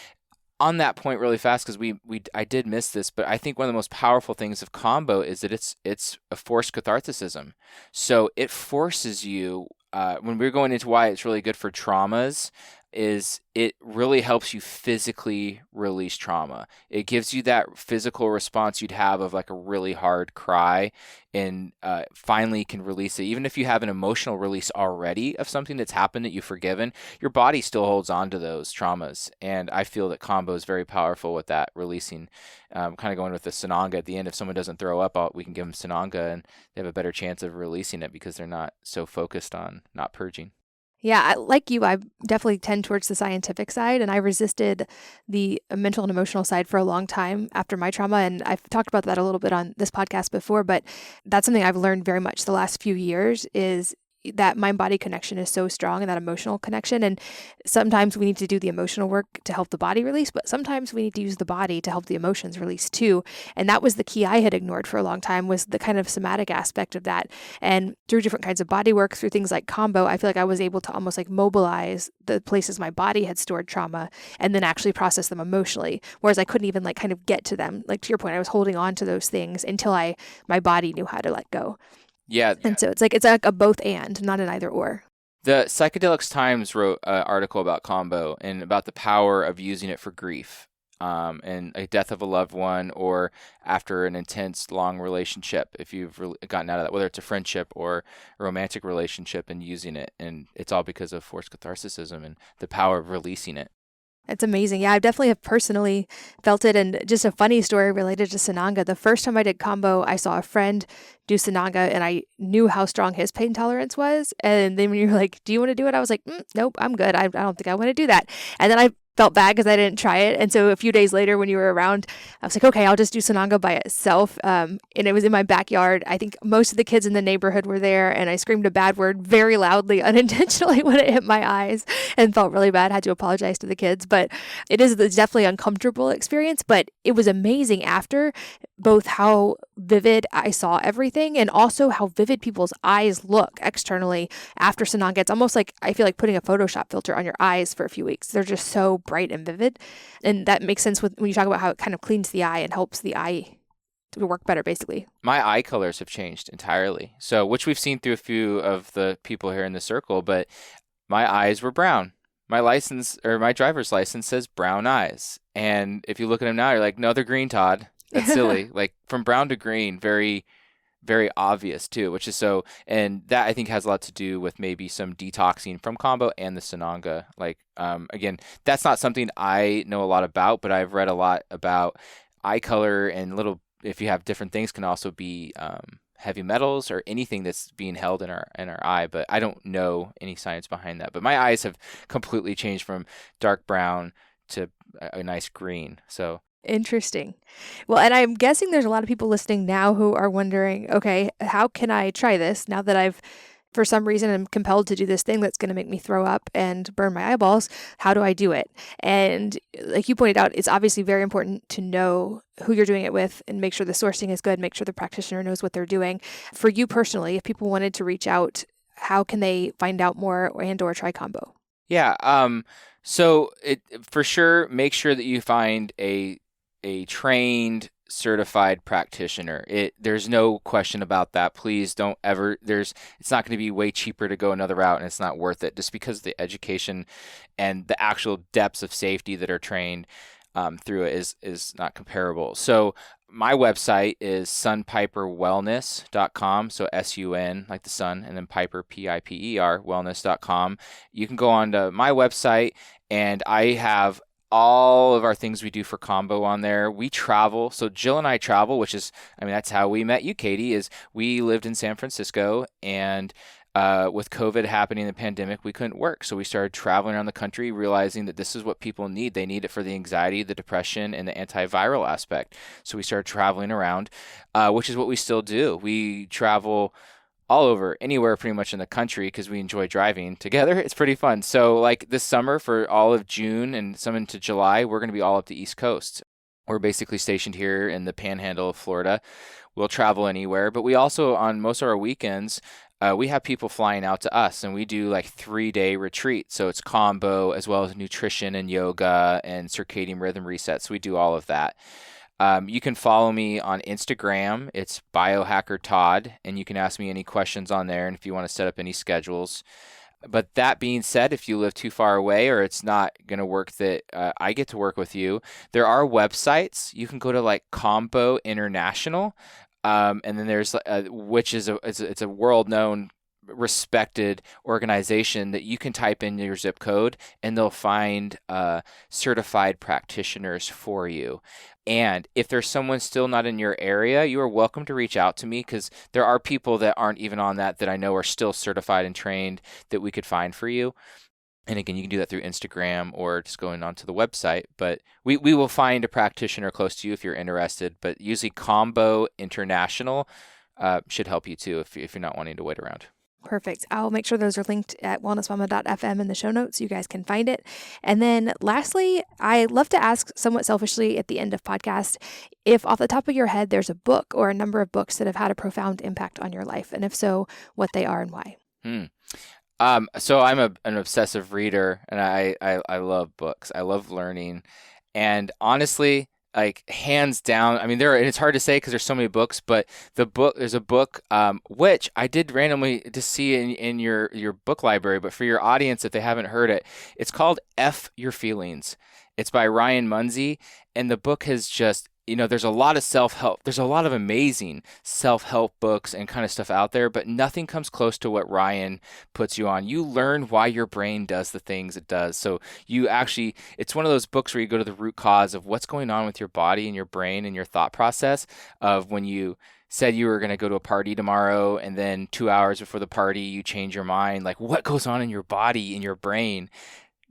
Speaker 3: on that point, really fast, because I did miss this, but I think one of the most powerful things of Kambo is that it's a forced catharticism. So it forces you, when we're going into why it's really good for traumas, is it really helps you physically release trauma. It gives you that physical response you'd have of like a really hard cry, and finally can release it. Even if you have an emotional release already of something that's happened that you've forgiven, your body still holds on to those traumas. And I feel that Kambo is very powerful with that releasing. Kind of going with the Sananga at the end. If someone doesn't throw up, we can give them Sananga, and they have a better chance of releasing it because they're not so focused on not purging.
Speaker 2: Yeah, like you, I definitely tend towards the scientific side, and I resisted the mental and emotional side for a long time after my trauma. And I've talked about that a little bit on this podcast before, but that's something I've learned very much the last few years, is that mind-body connection is so strong, and that emotional connection. And sometimes we need to do the emotional work to help the body release, but sometimes we need to use the body to help the emotions release too. And that was the key I had ignored for a long time, was the kind of somatic aspect of that. And through different kinds of body work, through things like Kambo, I feel like I was able to almost like mobilize the places my body had stored trauma and then actually process them emotionally. Whereas I couldn't even like kind of get to them. Like to your point, I was holding on to those things until my body knew how to let go.
Speaker 3: Yeah.
Speaker 2: And so it's like a both and, not an either or.
Speaker 3: The Psychedelics Times wrote an article about Kambo and about the power of using it for grief, and a death of a loved one, or after an intense, long relationship, if you've gotten out of that, whether it's a friendship or a romantic relationship, and using it. And it's all because of forced catharticism and the power of releasing it.
Speaker 2: It's amazing. Yeah, I definitely have personally felt it. And just a funny story related to Sananga. The first time I did Kambo, I saw a friend do Sananga, and I knew how strong his pain tolerance was. And then when you were like, do you want to do it? I was like, nope, I'm good. I don't think I want to do that. And then I felt bad because I didn't try it. And so a few days later when you were around, I was like, okay, I'll just do Sananga by itself. And it was in my backyard. I think most of the kids in the neighborhood were there, and I screamed a bad word very loudly, unintentionally, when it hit my eyes, and felt really bad. Had to apologize to the kids. But it's definitely an uncomfortable experience, but it was amazing after, both how vivid I saw everything and also how vivid people's eyes look externally after Sananga. It's almost like I feel like putting a Photoshop filter on your eyes for a few weeks. They're just so bright and vivid. And that makes sense when you talk about how it kind of cleans the eye and helps the eye to work better, basically.
Speaker 3: My eye colors have changed entirely. So, which we've seen through a few of the people here in the circle, but my eyes were brown. My license, or my driver's license, says brown eyes. And if you look at them now, you're like, no, they're green, Todd. That's silly. Like from brown to green, very, very obvious too, which is so, and that I think has a lot to do with maybe some detoxing from Kambo and the Sananga. Like, again, that's not something I know a lot about, but I've read a lot about eye color, and if you have different things, can also be heavy metals or anything that's being held in our eye. But I don't know any science behind that. But my eyes have completely changed from dark brown to a nice green. So
Speaker 2: interesting. Well, and I'm guessing there's a lot of people listening now who are wondering, okay, how can I try this now that I've, for some reason, am compelled to do this thing that's going to make me throw up and burn my eyeballs? How do I do it? And like you pointed out, it's obviously very important to know who you're doing it with and make sure the sourcing is good, make sure the practitioner knows what they're doing. For you personally, if people wanted to reach out, how can they find out more or try Kambo?
Speaker 3: Yeah. So for sure, make sure that you find a trained, certified practitioner. There's no question about that. Please don't ever, it's not going to be way cheaper to go another route, and it's not worth it just because the education and the actual depths of safety that are trained through it is not comparable. So my website is sunpiperwellness.com. So SUN, like the sun, and then Piper, PIPER, wellness.com. You can go on to my website, and I have all of our things we do for Kambo on there. We travel. So Jill and I travel, which is, that's how we met you, Katie, is we lived in San Francisco, and with COVID happening in the pandemic, we couldn't work. So we started traveling around the country, realizing that this is what people need. They need it for the anxiety, the depression, and the antiviral aspect. So we started traveling around, which is what we still do. We travel all over, anywhere pretty much in the country, because we enjoy driving together. It's pretty fun. So like this summer, for all of June and some into July, we're going to be all up the East Coast. We're basically stationed here in the panhandle of Florida. We'll travel anywhere, but we also, on most of our weekends, we have people flying out to us, and we do like 3-day retreats. So it's Kambo as well as nutrition and yoga and circadian rhythm resets. So we do all of that. You can follow me on Instagram. It's Biohacker Todd, and you can ask me any questions on there, and if you want to set up any schedules. But that being said, if you live too far away or it's not going to work that I get to work with you, there are websites. You can go to like Kambo International, and then there's which is it's a world-known, respected organization that you can type in your zip code, and they'll find certified practitioners for you. And if there's someone still not in your area, you are welcome to reach out to me, because there are people that aren't even on that I know are still certified and trained that we could find for you. And again, you can do that through Instagram or just going onto the website. But we will find a practitioner close to you if you're interested. But usually Kambo International should help you too if you're not wanting to wait around.
Speaker 2: Perfect. I'll make sure those are linked at wellnessmama.fm in the show notes so you guys can find it. And then lastly, I love to ask somewhat selfishly at the end of podcast, if off the top of your head, there's a book or a number of books that have had a profound impact on your life. And if so, what they are and why.
Speaker 3: So I'm an obsessive reader, and I love books. I love learning. And honestly, like hands down, and it's hard to say because there's so many books, but there's a book which I did randomly just see in your book library, but for your audience, if they haven't heard it, it's called F Your Feelings. It's by Ryan Munsey, and the book has just, there's a lot of self-help. There's a lot of amazing self-help books and kind of stuff out there, but nothing comes close to what Ryan puts you on. You learn why your brain does the things it does. So it's one of those books where you go to the root cause of what's going on with your body and your brain and your thought process of when you said you were going to go to a party tomorrow, and then 2 hours before the party, you change your mind. Like, what goes on in your body, in your brain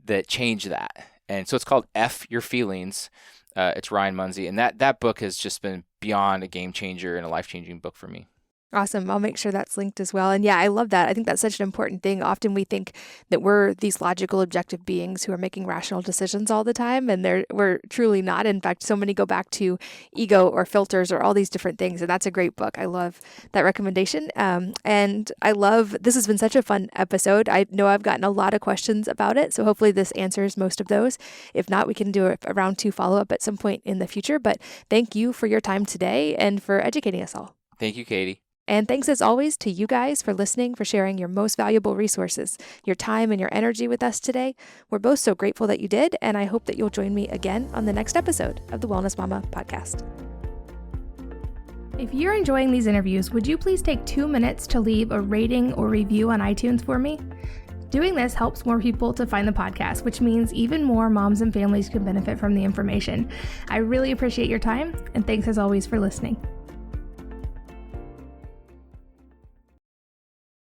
Speaker 3: that changed that? And so it's called F Your Feelings. It's Ryan Munsey. And that book has just been beyond a game changer and a life-changing book for me.
Speaker 2: Awesome. I'll make sure that's linked as well. And yeah, I love that. I think that's such an important thing. Often we think that we're these logical, objective beings who are making rational decisions all the time, and we're truly not. In fact, so many go back to ego or filters or all these different things. And that's a great book. I love that recommendation. And I love, this has been such a fun episode. I know I've gotten a lot of questions about it. So hopefully this answers most of those. If not, we can do a round 2 follow-up at some point in the future. But thank you for your time today and for educating us all.
Speaker 3: Thank you, Katie.
Speaker 2: And thanks as always to you guys for listening, for sharing your most valuable resources, your time and your energy with us today. We're both so grateful that you did, and I hope that you'll join me again on the next episode of the Wellness Mama podcast. If you're enjoying these interviews, would you please take 2 minutes to leave a rating or review on iTunes for me? Doing this helps more people to find the podcast, which means even more moms and families can benefit from the information. I really appreciate your time, and thanks as always for listening.